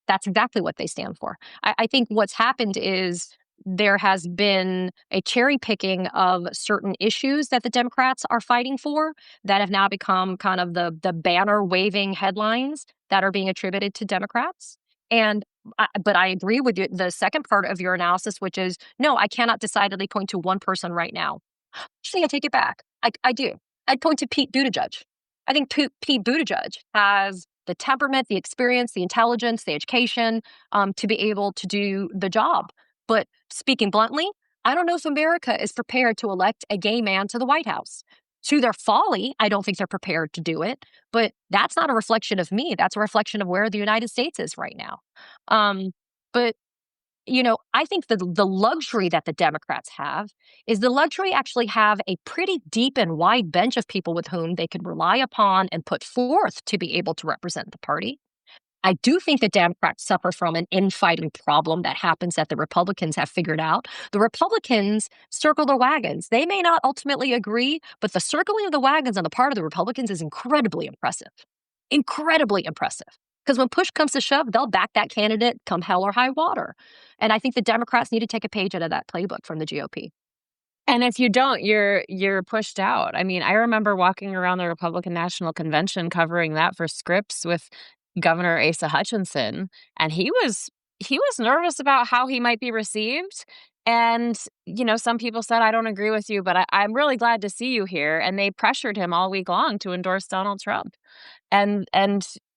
that's exactly what they stand for. I think what's happened is there has been a cherry picking of certain issues that the Democrats are fighting for that have now become kind of the banner waving headlines that are being attributed to Democrats. But I agree with you, the second part of your analysis, which is no, I cannot decidedly point to one person right now. Actually, I take it back. I do. I'd point to Pete Buttigieg. I think Pete Buttigieg has the temperament, the experience, the intelligence, the education to be able to do the job. But speaking bluntly, I don't know if America is prepared to elect a gay man to the White House. To their folly, I don't think they're prepared to do it. But that's not a reflection of me. That's a reflection of where the United States is right now. Um, but I think the luxury that the Democrats have is the luxury actually have a pretty deep and wide bench of people with whom they could rely upon and put forth to be able to represent the party. I do think that Democrats suffer from an infighting problem that happens that the Republicans have figured out. The Republicans circle the wagons. They may not ultimately agree, but the circling of the wagons on the part of the Republicans is incredibly impressive. Incredibly impressive. Because when push comes to shove, they'll back that candidate come hell or high water. And I think the Democrats need to take a page out of that playbook from the GOP. And if you don't, you're pushed out. I mean, I remember walking around the Republican National Convention covering that for Scripps with Governor Asa Hutchinson, and he was nervous about how he might be received. And, some people said, I don't agree with you, but I'm really glad to see you here. And they pressured him all week long to endorse Donald Trump. And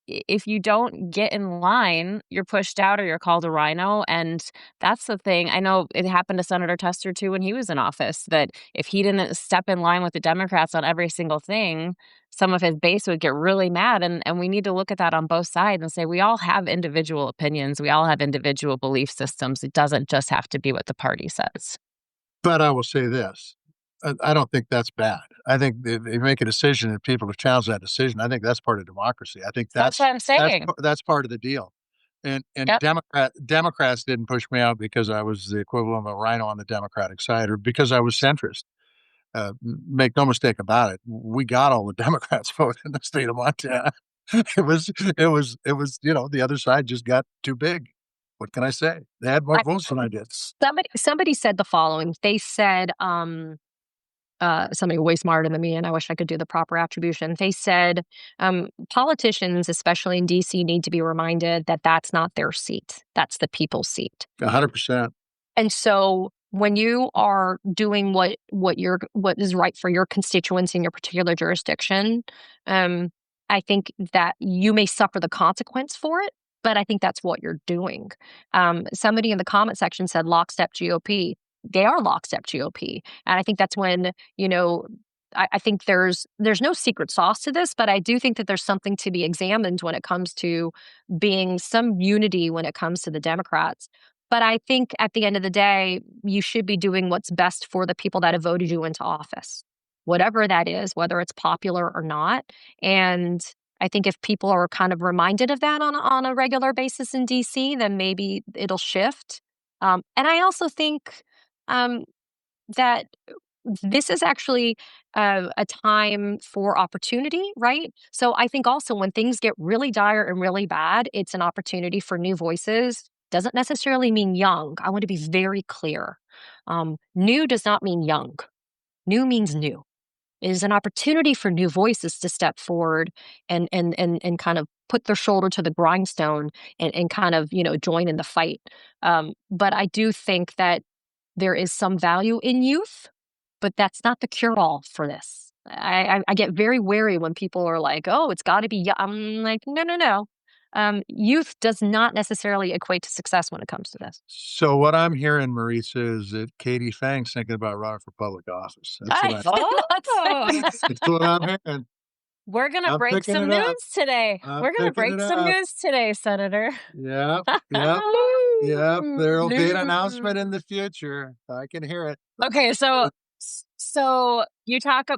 if you don't get in line, you're pushed out or you're called a rhino. And that's the thing. I know it happened to Senator Tester too when he was in office, that if he didn't step in line with the Democrats on every single thing, some of his base would get really mad. And we need to look at that on both sides and say we all have individual opinions. We all have individual belief systems. It doesn't just have to be what the party says. But I will say this. I don't think that's bad. I think if they make a decision and people have challenged that decision, I think that's part of democracy. I think That's what I'm saying. that's part of the deal. And Yep. Democrats didn't push me out because I was the equivalent of a rhino on the Democratic side or because I was centrist. Make no mistake about it. We got all the Democrats vote in the state of Montana. It was, the other side just got too big. What can I say? They had more votes than I did. Somebody said the following. They said, somebody way smarter than me, and I wish I could do the proper attribution. They said politicians, especially in DC, need to be reminded that that's not their seat. That's the people's seat. 100%. And so when you are doing what is right for your constituents in your particular jurisdiction, I think that you may suffer the consequence for it, but I think that's what you're doing. Somebody in the comment section said lockstep GOP. They are lockstep GOP. And I think that's when, I think there's no secret sauce to this, but I do think that there's something to be examined when it comes to being some unity when it comes to the Democrats. But I think at the end of the day, you should be doing what's best for the people that have voted you into office, whatever that is, whether it's popular or not. And I think if people are kind of reminded of that on a regular basis in DC, then maybe it'll shift. And I also think that this is actually a time for opportunity, right? So I think also when things get really dire and really bad, it's an opportunity for new voices. Doesn't necessarily mean young. I want to be very clear. New does not mean young. New means new. It is an opportunity for new voices to step forward and kind of put their shoulder to the grindstone and kind of, join in the fight. But I do think that there is some value in youth, but that's not the cure-all for this. I get very wary when people are like, oh, it's got to be young. I'm like, no. Youth does not necessarily equate to success when it comes to this. So what I'm hearing, Marisa, is that Katie Phang's thinking about running for public office. That's what I'm hearing. We're going to I'm break picking some it up. news today. I'm We're going to picking break it some up. news today, Senator. Yep. There'll be an announcement in the future. I can hear it. Okay, so you talk.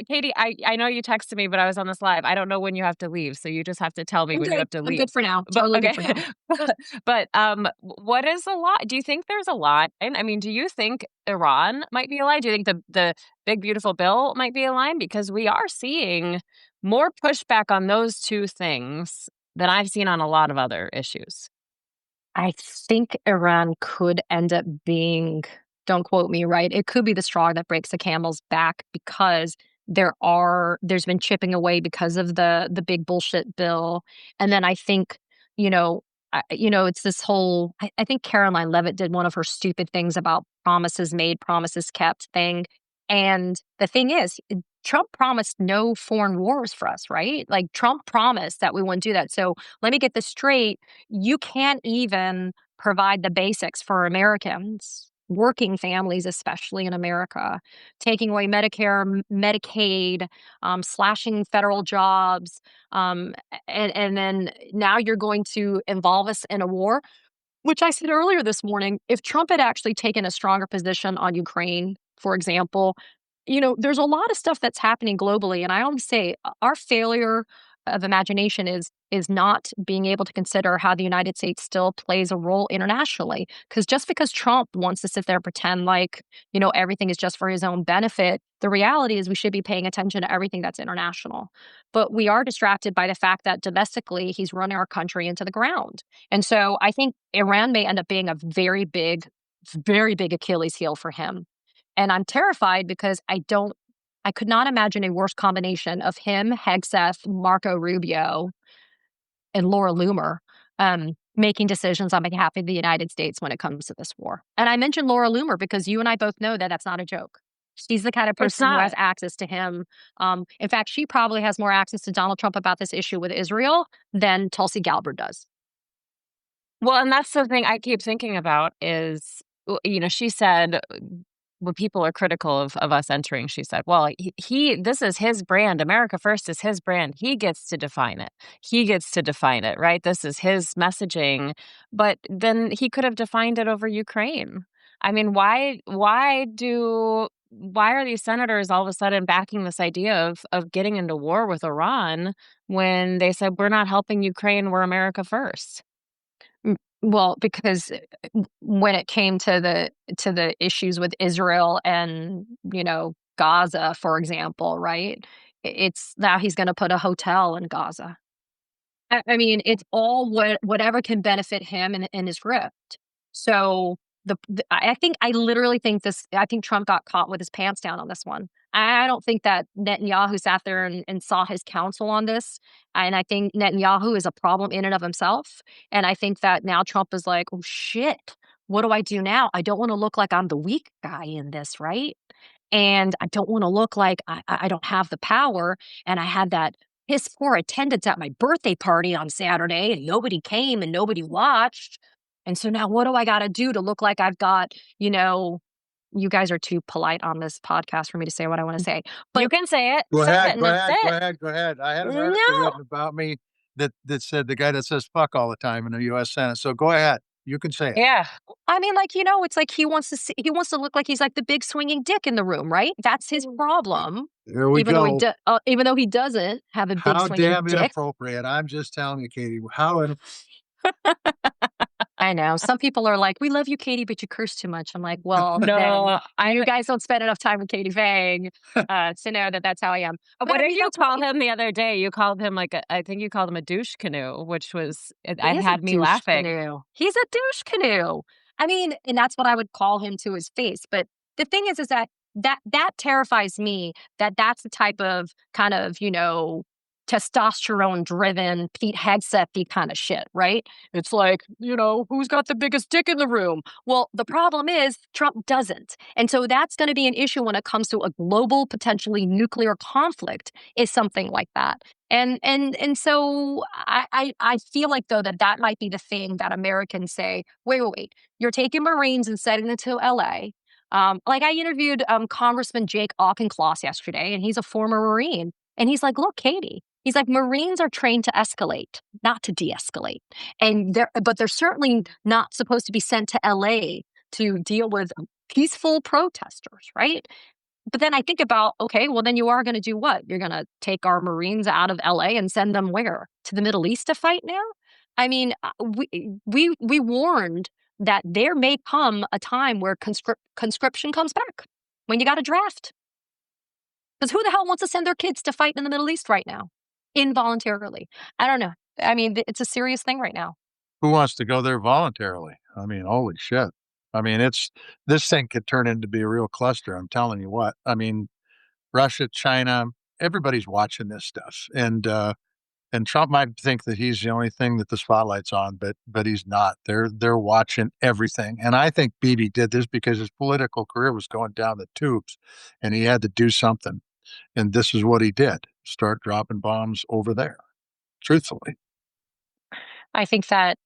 Katie. I know you texted me, but I was on this live. I don't know when you have to leave, so you just have to tell me when you have to I'm leave. good for now. But, Totally okay. good for now. But what is a lot? Do you think there's a lot? And I mean, do you think Iran might be aligned? Do you think the big beautiful bill might be aligned? Because we are seeing more pushback on those two things than I've seen on a lot of other issues. I think Iran could end up being, don't quote me, right? It could be the straw that breaks the camel's back because there's been chipping away because of the big bullshit bill. And then I think, it's this whole, I think Caroline Levitt did one of her stupid things about promises made, promises kept thing. And the thing is, Trump promised no foreign wars for us, right? Like Trump promised that we wouldn't do that. So let me get this straight. You can't even provide the basics for Americans, working families, especially in America, taking away Medicare, Medicaid, slashing federal jobs. And then now you're going to involve us in a war, which I said earlier this morning, if Trump had actually taken a stronger position on Ukraine, for example, there's a lot of stuff that's happening globally. And I always say our failure of imagination is not being able to consider how the United States still plays a role internationally. Because just because Trump wants to sit there and pretend like, everything is just for his own benefit, the reality is we should be paying attention to everything that's international. But we are distracted by the fact that domestically he's running our country into the ground. And so I think Iran may end up being a very big Achilles heel for him. And I'm terrified because I could not imagine a worse combination of him, Hegseth, Marco Rubio, and Laura Loomer making decisions on behalf of the United States when it comes to this war. And I mentioned Laura Loomer because you and I both know that that's not a joke. She's the kind of It's person who has not. access to him. In fact, she probably has more access to Donald Trump about this issue with Israel than Tulsi Gabbard does. Well, and that's the thing I keep thinking about is, she said when people are critical of us entering, she said, well, this is his brand. America First is his brand. He gets to define it. He gets to define it, right? This is his messaging. But then he could have defined it over Ukraine. I mean, why are these senators all of a sudden backing this idea of getting into war with Iran when they said we're not helping Ukraine, we're America first? Well, because when it came to the issues with Israel and, Gaza, for example, right? It's now he's gonna put a hotel in Gaza. I mean, it's all whatever can benefit him and his grift. So I literally think I think Trump got caught with his pants down on this one. I don't think that Netanyahu sat there and saw his counsel on this. And I think Netanyahu is a problem in and of himself. And I think that now Trump is like, oh shit, what do I do now? I don't want to look like I'm the weak guy in this, right? And I don't want to look like I don't have the power. And I had that piss poor attendance at my birthday party on Saturday, and nobody came and nobody watched. And so now what do I got to do to look like I've got, you guys are too polite on this podcast for me to say what I want to say. You But can say it. Go Say ahead, it, and go that's ahead, go it. ahead, go ahead. I had an article no, written about me that said the guy that says fuck all the time in the US Senate. So go ahead. You can say it. Yeah. I mean, like, it's like he wants to look like he's like the big swinging dick in the room, right? That's his problem. Here we go. Even though he doesn't have a big How swinging damn dick. inappropriate. I'm just telling you, Katie, how I know. Some people are like, "We love you, Katie, but you curse too much." I'm like, "Well, then No, you guys don't spend enough time with Katie Phang to know that that's how I am." But what I did mean, you that's call him the other day? You called him I think you called him a douche canoe, which was it he is a had me douche laughing. canoe. He's a douche canoe. I mean, and that's what I would call him to his face. But the thing is that terrifies me. That's the type of kind of testosterone driven Pete Hegseth kind of shit, right? It's like, who's got the biggest dick in the room? Well, the problem is Trump doesn't. And so that's going to be an issue when it comes to a global, potentially nuclear conflict, is something like that. And so I feel like though that might be the thing that Americans say, wait, you're taking Marines and sending them to LA. Like I interviewed Congressman Jake Auchincloss yesterday, and he's a former Marine. And he's like, look, Katie, he's like, Marines are trained to escalate, not to de-escalate. But they're certainly not supposed to be sent to LA to deal with peaceful protesters, right? But then I think about, okay, well, then you are going to do what? You're going to take our Marines out of LA and send them where? To the Middle East to fight now? I mean, we warned that there may come a time where conscription comes back, when you got to draft. Because who the hell wants to send their kids to fight in the Middle East right now? Involuntarily. I don't know. I mean, it's a serious thing right now. who wants to go there voluntarily? I mean, holy shit. I mean, this thing could turn into be a real cluster. I'm telling you what. I mean, Russia, China, everybody's watching this stuff. And Trump might think that he's the only thing that the spotlight's on, but he's not. They're watching everything. And I think Bibi did this because his political career was going down the tubes and he had to do something. And this is what he did. Start dropping bombs over there. Truthfully. I think that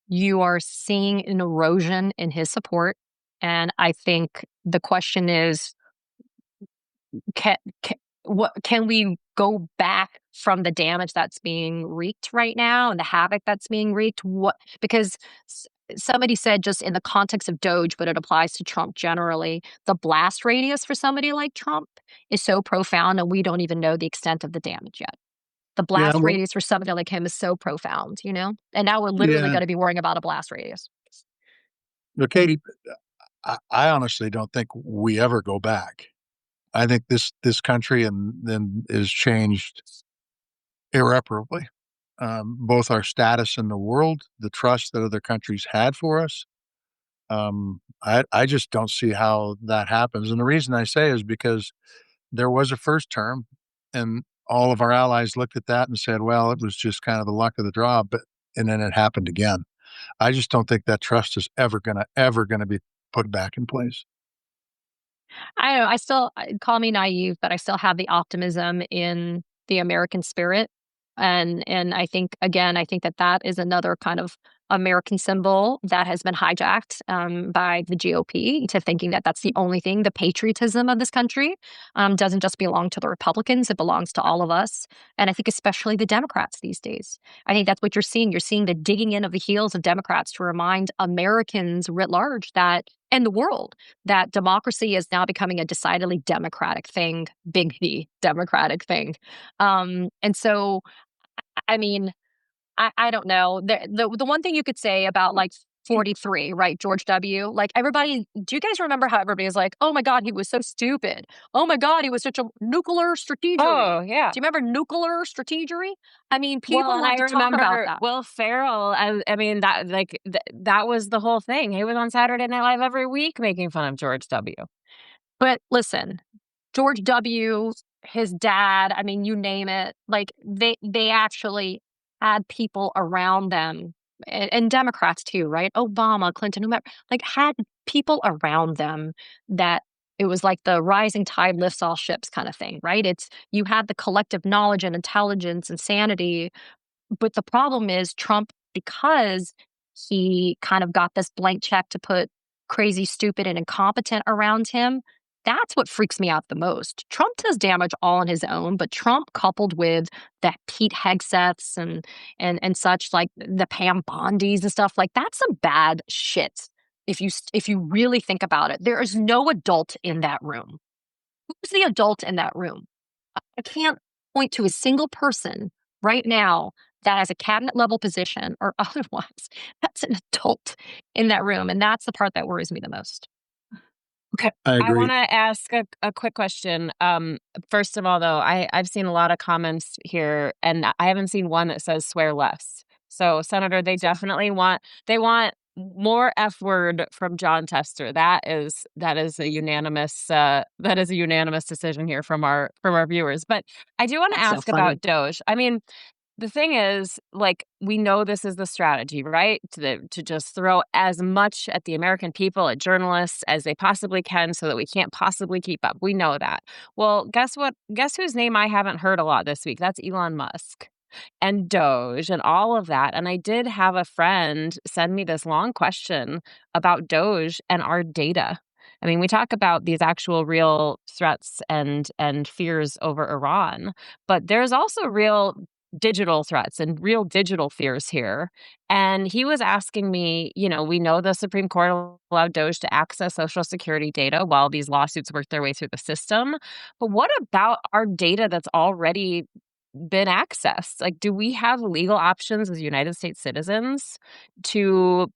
you are seeing an erosion in his support. And I think the question is, can we go back from the damage that's being wreaked right now and the havoc that's being wreaked? Because somebody said, just in the context of Doge, but it applies to Trump generally, the blast radius for somebody like Trump is so profound, and we don't even know the extent of the damage yet. The Yeah, blast well, radius for something like him is so profound, you know? And now we're literally yeah. gonna be worrying about a blast radius. But Katie, I honestly don't think we ever go back. I think this country and then is changed irreparably. Both our status in the world, the trust that other countries had for us. I just don't see how that happens. And the reason I say is because there was a first term, and all of our allies looked at that and said, "Well, it was just kind of the luck of the draw." But and then it happened again. I just don't think that trust is ever gonna be put back in place. I don't know, I still call me naive, but I still have the optimism in the American spirit, and I think, again, I think that that is another kind of American symbol that has been hijacked, by the GOP to thinking that that's the only thing. The patriotism of this country, doesn't just belong to the Republicans, it belongs to all of us, and I think especially the Democrats these days. I think that's what you're seeing. You're seeing the digging in of the heels of Democrats to remind Americans writ large that and the world that democracy is now becoming a decidedly democratic thing, big D democratic thing. And so, I mean, I don't know. The one thing you could say about like 43, right? George W. Like everybody, do you guys remember how everybody was like, oh my God, he was so stupid. Oh my God, he was such a nuclear strategery. Oh, yeah. Do you remember nuclear strategery? I mean, Well, people and love I to talk about remember that. Will Ferrell, I mean, that like, that was the whole thing. He was on Saturday Night Live every week making fun of George W. But listen, George W., his dad, I mean, you name it, like, they actually had people around them, and Democrats too, right? Obama, Clinton, whomever, like, had people around them that it was like the rising tide lifts all ships kinda thing, right? It's you had the collective knowledge and intelligence and sanity, but the problem is Trump, because he kind of got this blank check to put crazy, stupid, and incompetent around him, that's what freaks me out the most. Trump does damage all on his own, but Trump coupled with the Pete Hegseths and such, like the Pam Bondis and stuff, like that's some bad shit. If you really think about it, there is no adult in that room. Who's the adult in that room? I can't point to a single person right now that has a cabinet level position or otherwise that's an adult in that room. And that's the part that worries me the most. Okay. I I agree. want to ask a quick question. First of all, though, I've seen a lot of comments here, and I haven't seen one that says swear less. So, Senator, they want more F word from John Tester. That is a unanimous decision here from our viewers. But I do want to That's so ask funny. about Doge. I mean, the thing is, like, we know this is the strategy, right? To just throw as much at the American people, at journalists, as they possibly can so that we can't possibly keep up. We know that. Well, guess what? Guess whose name I haven't heard a lot this week? That's Elon Musk and Doge and all of that. And I did have a friend send me this long question about Doge and our data. I mean, we talk about these actual real threats and fears over Iran, but there's also real digital threats and real digital fears here. And he was asking me, we know the Supreme Court allowed Doge to access Social Security data while these lawsuits work their way through the system. But what about our data that's already been accessed? Like, do we have legal options as United States citizens to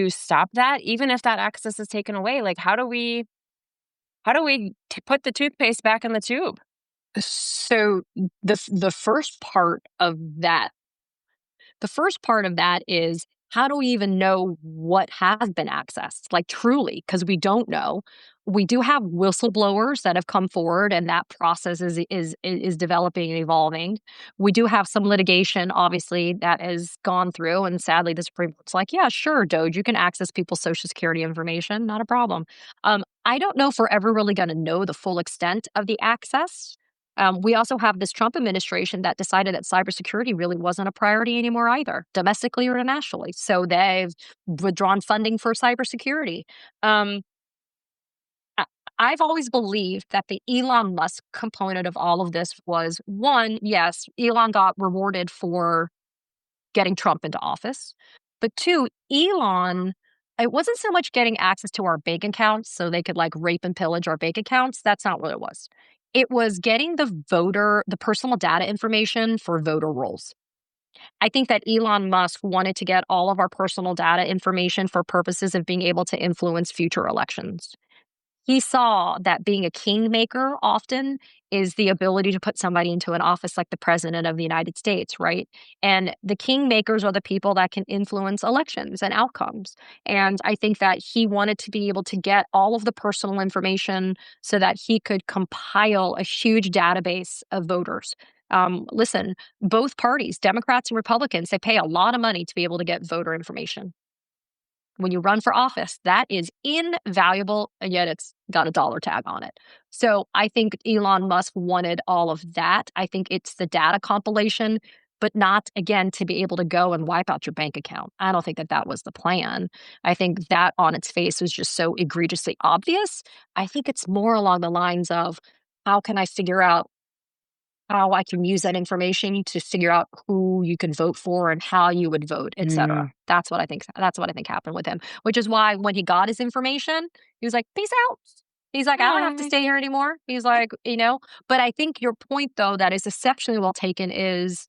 stop that, even if that access is taken away? Like, how do we put the toothpaste back in the tube? So the first part of that is how do we even know what has been accessed? Like truly, because we don't know. We do have whistleblowers that have come forward, and that process is developing and evolving. We do have some litigation, obviously, that has gone through, and sadly, the Supreme Court's like, yeah, sure, Doge, you can access people's Social Security information, not a problem. I don't know if we're ever really going to know the full extent of the access. We also have this Trump administration that decided that cybersecurity really wasn't a priority anymore either, domestically or internationally. So they've withdrawn funding for cybersecurity. Um, I- I've always believed that the Elon Musk component of all of this was one, yes, Elon got rewarded for getting Trump into office. But two, Elon, it wasn't so much getting access to our bank accounts so they could like rape and pillage our bank accounts. That's not what it was. It was getting the personal data information for voter rolls. I think that Elon Musk wanted to get all of our personal data information for purposes of being able to influence future elections. He saw that being a kingmaker often is the ability to put somebody into an office like the president of the United States, right? And the kingmakers are the people that can influence elections and outcomes. And I think that he wanted to be able to get all of the personal information so that he could compile a huge database of voters. Listen, both parties, Democrats and Republicans, they pay a lot of money to be able to get voter information. When you run for office, that is invaluable, and yet it's got a dollar tag on it. So I think Elon Musk wanted all of that. I think it's the data compilation, but not, again, to be able to go and wipe out your bank account. I don't think that that was the plan. I think that on its face was just so egregiously obvious. I think it's more along the lines of, how can I figure out how I can use that information to figure out who you can vote for and how you would vote, etc. Mm. That's what I think happened with him, which is why when he got his information, he was like, "Peace out." He's like, "I don't have to Hi. stay here anymore." He's like, but I think your point though that is exceptionally well taken is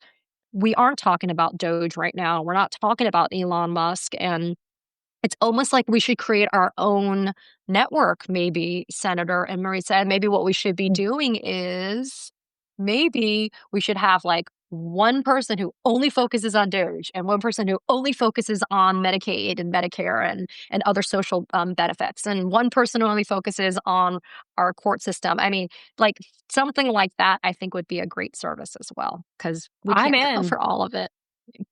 we aren't talking about Doge right now. We're not talking about Elon Musk, and it's almost like we should create our own network, maybe, Senator. And Marie said, maybe what we should be doing is maybe we should have like one person who only focuses on Doge and one person who only focuses on Medicaid and Medicare and other social benefits, and one person who only focuses on our court system. I mean, like something like that, I think would be a great service as well because we I'm can't in. cover all of it.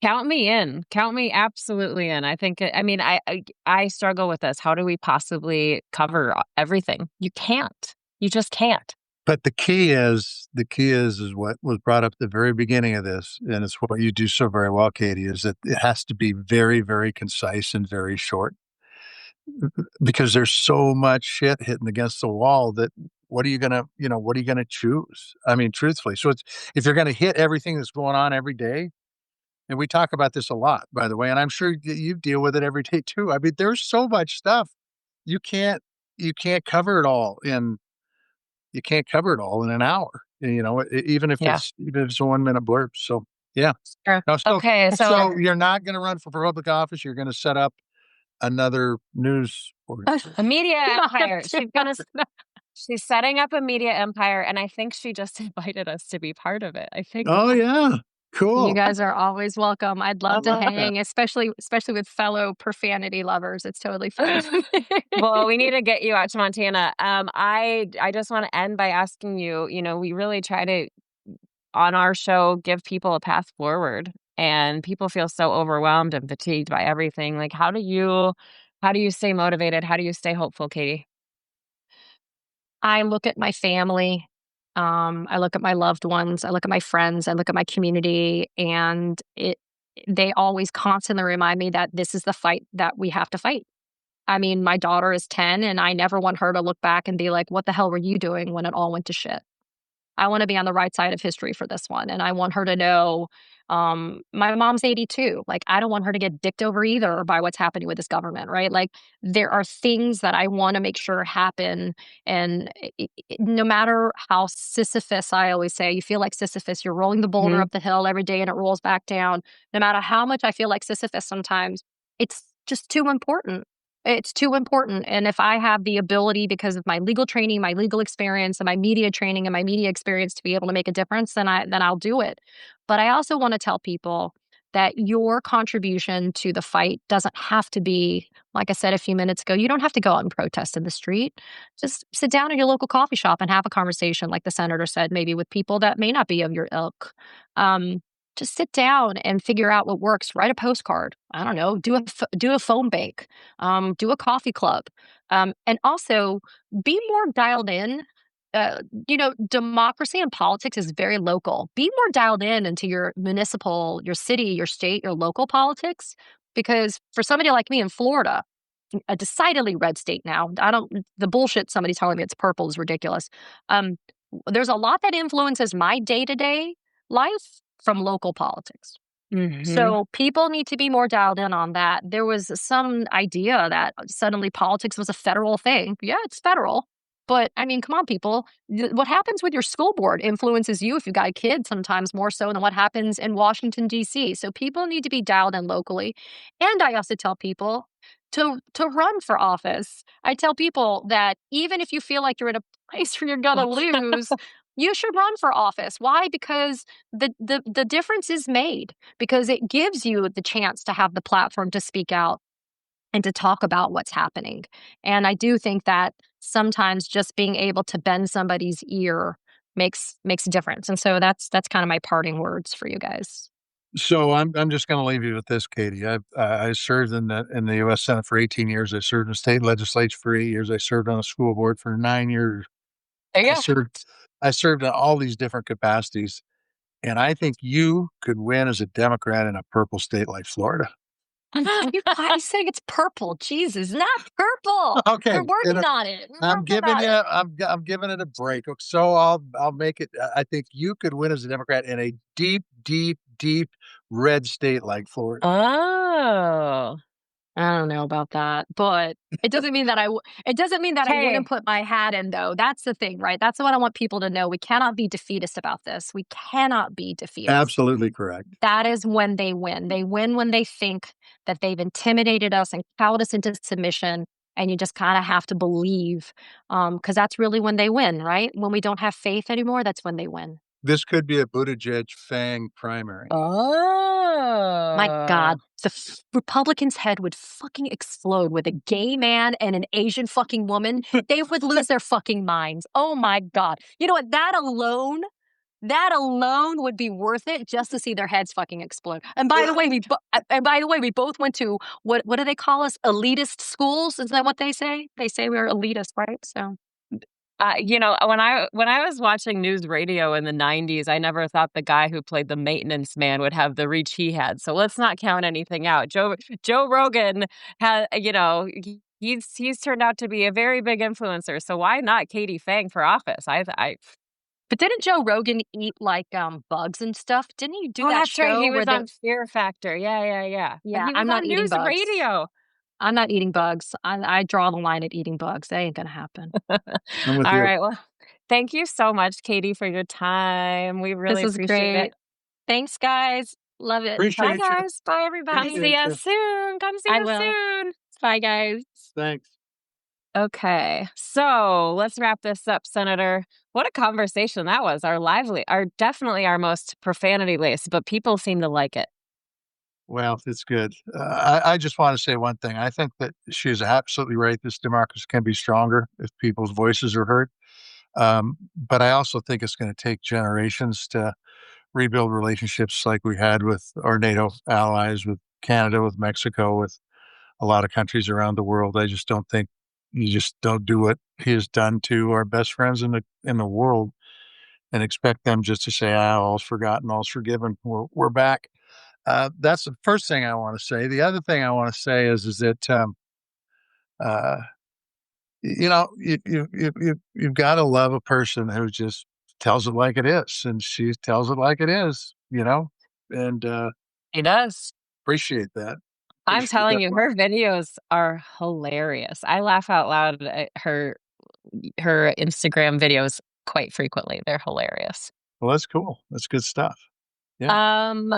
Count me in. Count me absolutely in. I think I mean, I struggle with this. How do we possibly cover everything? You can't. You just can't. But the key is what was brought up at the very beginning of this, and it's what you do so very well, Katie, is that it has to be very, very concise and very short because there's so much shit hitting against the wall that what are you gonna choose? I mean, truthfully. So it's if you're gonna hit everything that's going on every day, and we talk about this a lot, by the way, and I'm sure you deal with it every day too. I mean, there's so much stuff. You can't you can't cover it all in you can't cover it all in an hour, Yeah. even if it's a 1-minute blurb. So, yeah. Sure. Now, so Okay, so so you're not gonna run for public office, you're gonna set up another news org. a media Not empire. to- She's setting up a media empire, and I think she just invited us to be part of it. I think Oh, yeah. You Cool. guys are always welcome. I'd I love to love that. hang, especially with fellow profanity lovers. It's totally fine. well, we need to get you out to Montana. I just want to end by asking you, we really try to on our show give people a path forward, and people feel so overwhelmed and fatigued by everything. Like how do you stay motivated? How do you stay hopeful, Katie? I look at my family. I look at my loved ones. I look at my friends. I look at my community, and they always constantly remind me that this is the fight that we have to fight. I mean, my daughter is 10, and I never want her to look back and be like, "What the hell were you doing when it all went to shit?" I wanna be on the right side of history for this one, and I want her to know, my mom's 82, like, I don't want her to get dicked over either by what's happening with this government, right? Like, there are things that I wanna make sure happen, and no matter how Sisyphus, I always say, you feel like Sisyphus, you're rolling the boulder Mhm. up the hill every day and it rolls back down. No matter how much I feel like Sisyphus sometimes, it's just too important. It's too important, and if I have the ability because of my legal training, my legal experience, and my media training and my media experience to be able to make a difference, then I'll do it. But I also wanna tell people that your contribution to the fight doesn't have to be, like I said a few minutes ago, you don't have to go out and protest in the street. Just sit down at your local coffee shop and have a conversation, like the senator said, maybe with people that may not be of your ilk. Um, just sit down and figure out what works. Write a postcard. I don't know. Do a phone bank. Do a coffee club, and also be more dialed in. Democracy and politics is very local. Be more dialed in into your municipal, your city, your state, your local politics. Because for somebody like me in Florida, a decidedly red state now, the bullshit somebody telling me it's purple is ridiculous. Um, there's a lot that influences my day to day life from local politics. Mhm. So people need to be more dialed in on that. There was some idea that suddenly politics was a federal thing. Yeah, it's federal. But I mean, come on, people. What happens with your school board influences you if you've got a kid sometimes more so than what happens in Washington, D.C. So people need to be dialed in locally. And I also tell people to run for office. I tell people that even if you feel like you're in a place where you're gonna lose, you should run for office. Why? Because the difference is made because it gives you the chance to have the platform to speak out and to talk about what's happening. And I do think that sometimes just being able to bend somebody's ear makes a difference. And so that's kind of my parting words for you guys. So I'm just going to leave you with this, Katie. I served in the U.S. Senate for 18 years. I served in the state legislature for 8 years. I served on a school board for 9 years. There I you served I served in all these different capacities, and I think you could win as a Democrat in a purple state like Florida. You guys saying it's purple. Jesus, not purple. Okay, We're and working on it. We're I'm working giving on you it. I'm giving it a break. So I'll make it. I think you could win as a Democrat in a deep, deep, deep red state like Florida. Oh. I don't know about that, but it doesn't mean that it doesn't mean that I wouldn't Hey, put my hat in though. That's the thing, right? That's what I want people to know. We cannot be defeatist about this. We cannot be defeatist. Absolutely correct. That is when they win. They win when they think that they've intimidated us and cowed us into submission. And you just kind of have to believe, because that's really when they win, right? When we don't have faith anymore, that's when they win. This could be a Buttigieg Fang primary. My oh. God, the Republicans' head would fucking explode with a gay man and an Asian fucking woman. They would lose their fucking minds. Oh my God. You know what? That alone would be worth it just to see their heads fucking explode. And by the way, we both went to what do they call us? Elitist schools? Is that what they say? They say we're elitist, right? So When I was watching news radio in the '90s, I never thought the guy who played the maintenance man would have the reach he had. So let's not count anything out. Joe Rogan had, he's turned out to be a very big influencer. So why not Katie Phang for office? I but didn't Joe Rogan eat like bugs and stuff? Didn't he do Oh, that that's right. show He where was the on Fear Factor. Yeah, yeah, yeah. But yeah, he was I'm not on eating news bugs. radio. I'm not eating bugs. I draw the line at eating bugs. That ain't gonna happen. I'm with All you. right. Well, thank you so much, Katie, for your time. We really This is appreciate it. great. Thanks, guys. Love it. Bye, Appreciate you. guys. Bye, Come everybody. see Appreciate us you. soon. Come see I us will. soon. Bye, guys. Thanks. Okay. So let's wrap this up, Senator. What a conversation that was. Definitely our most profanity laced, but people seem to like it. Well, it's good. I just want to say one thing. I think that she's absolutely right. This democracy can be stronger if people's voices are heard. But I also think it's going to take generations to rebuild relationships like we had with our NATO allies, with Canada, with Mexico, with a lot of countries around the world. I just don't think you just don't do what he has done to our best friends in the world and expect them just to say, "Ah, all's forgotten, all's forgiven. We're back." That's the first thing I want to say. The other thing I want to say is that uh, you've got to love a person who just tells it like it is, and she tells it like it is. And He does. appreciate that. I'm Appreciate telling that. you, her videos are hilarious. I laugh out loud at her Instagram videos quite frequently. They're hilarious. Well, that's cool. That's good stuff. Yeah. Um,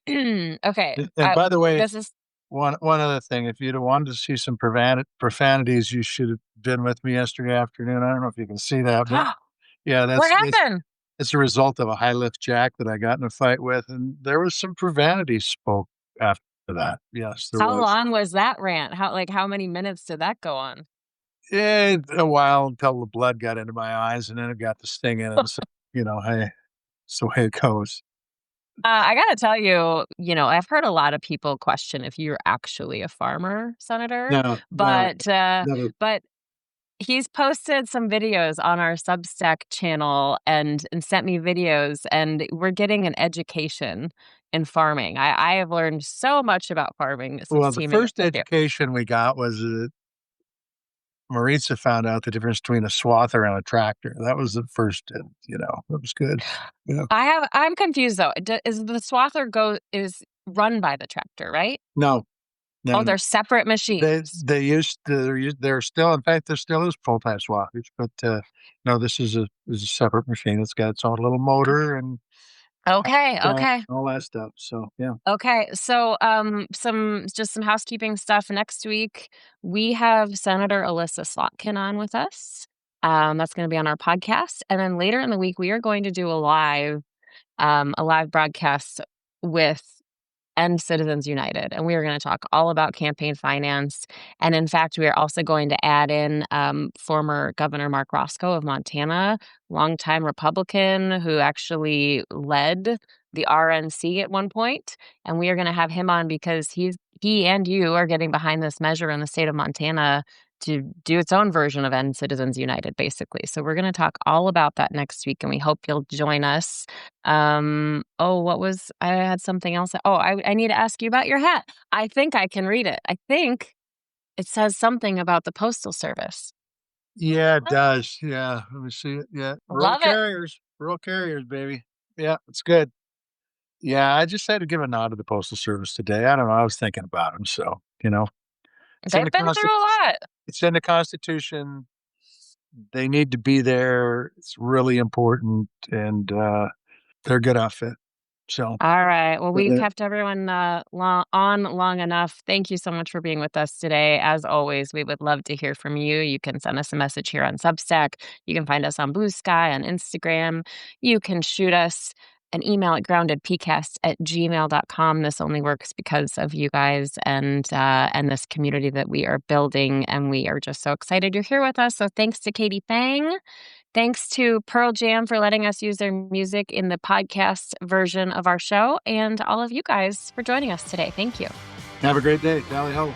okay. And by the way, This is one other thing, if you'd have wanted to see some profanities, you should have been with me yesterday afternoon. I don't know if you can see that, but yeah, what happened? it's a result of a high lift jack that I got in a fight with, and there was some profanity spoke after that. Yes, there How was. long was that rant? How many minutes did that go on? A while until the blood got into my eyes, and then it got the sting in it. So, hey, it's the way it goes. I gotta tell you, I've heard a lot of people question if you're actually a farmer, Senator, No, no, but never. but he's posted some videos on our Substack channel and sent me videos, and we're getting an education in farming. I have learned so much about farming since Well, the teaming up first with you. education we got was that Maritza found out the difference between a swather and a tractor. That was the first, that was good. Yeah. I'm confused though. Is the swather is run by the tractor, right? No, Oh, No, they're separate they machines. they used to, they're still, in fact, there still is full-time swappage, but, no, this is a separate machine. It's got its own little motor and Okay, okay. all that stuff, so, yeah. Okay, so some housekeeping stuff. Next week, we have Senator Alyssa Slotkin on with us. That's going to be on our podcast, and then later in the week, we are going to do a live broadcast with and Citizens United. And we are going to talk all about campaign finance. And in fact, we are also going to add in former Governor Mark Roscoe of Montana, longtime Republican who actually led the RNC at one point. And we are going to have him on because he and you are getting behind this measure in the state of Montana to do its own version of End Citizens United, basically. So we're going to talk all about that next week, and we hope you'll join us. I had something else. Oh, I need to ask you about your hat. I think I can read it. I think it says something about the Postal Service. Yeah, it does, yeah, let me see it, yeah, Love it. rural carriers, baby. Yeah, it's good. Yeah, I just had to give a nod to the Postal Service today. I don't know, I was thinking about them, so, it's in They've the been through a lot. it's in the Constitution. They need to be there. It's really important, and, they're a good outfit, so, All right. Well, we've uh, kept everyone long enough. Thank you so much for being with us today. As always, we would love to hear from you. You can send us a message here on Substack. You can find us on Blue Sky, on Instagram. You can shoot us an email at groundedpcast@gmail.com. This only works because of you guys and this community that we are building. And we are just so excited you're here with us. So thanks to Katie Phang. Thanks to Pearl Jam for letting us use their music in the podcast version of our show, and all of you guys for joining us today. Thank you. have a great day. Tally ho.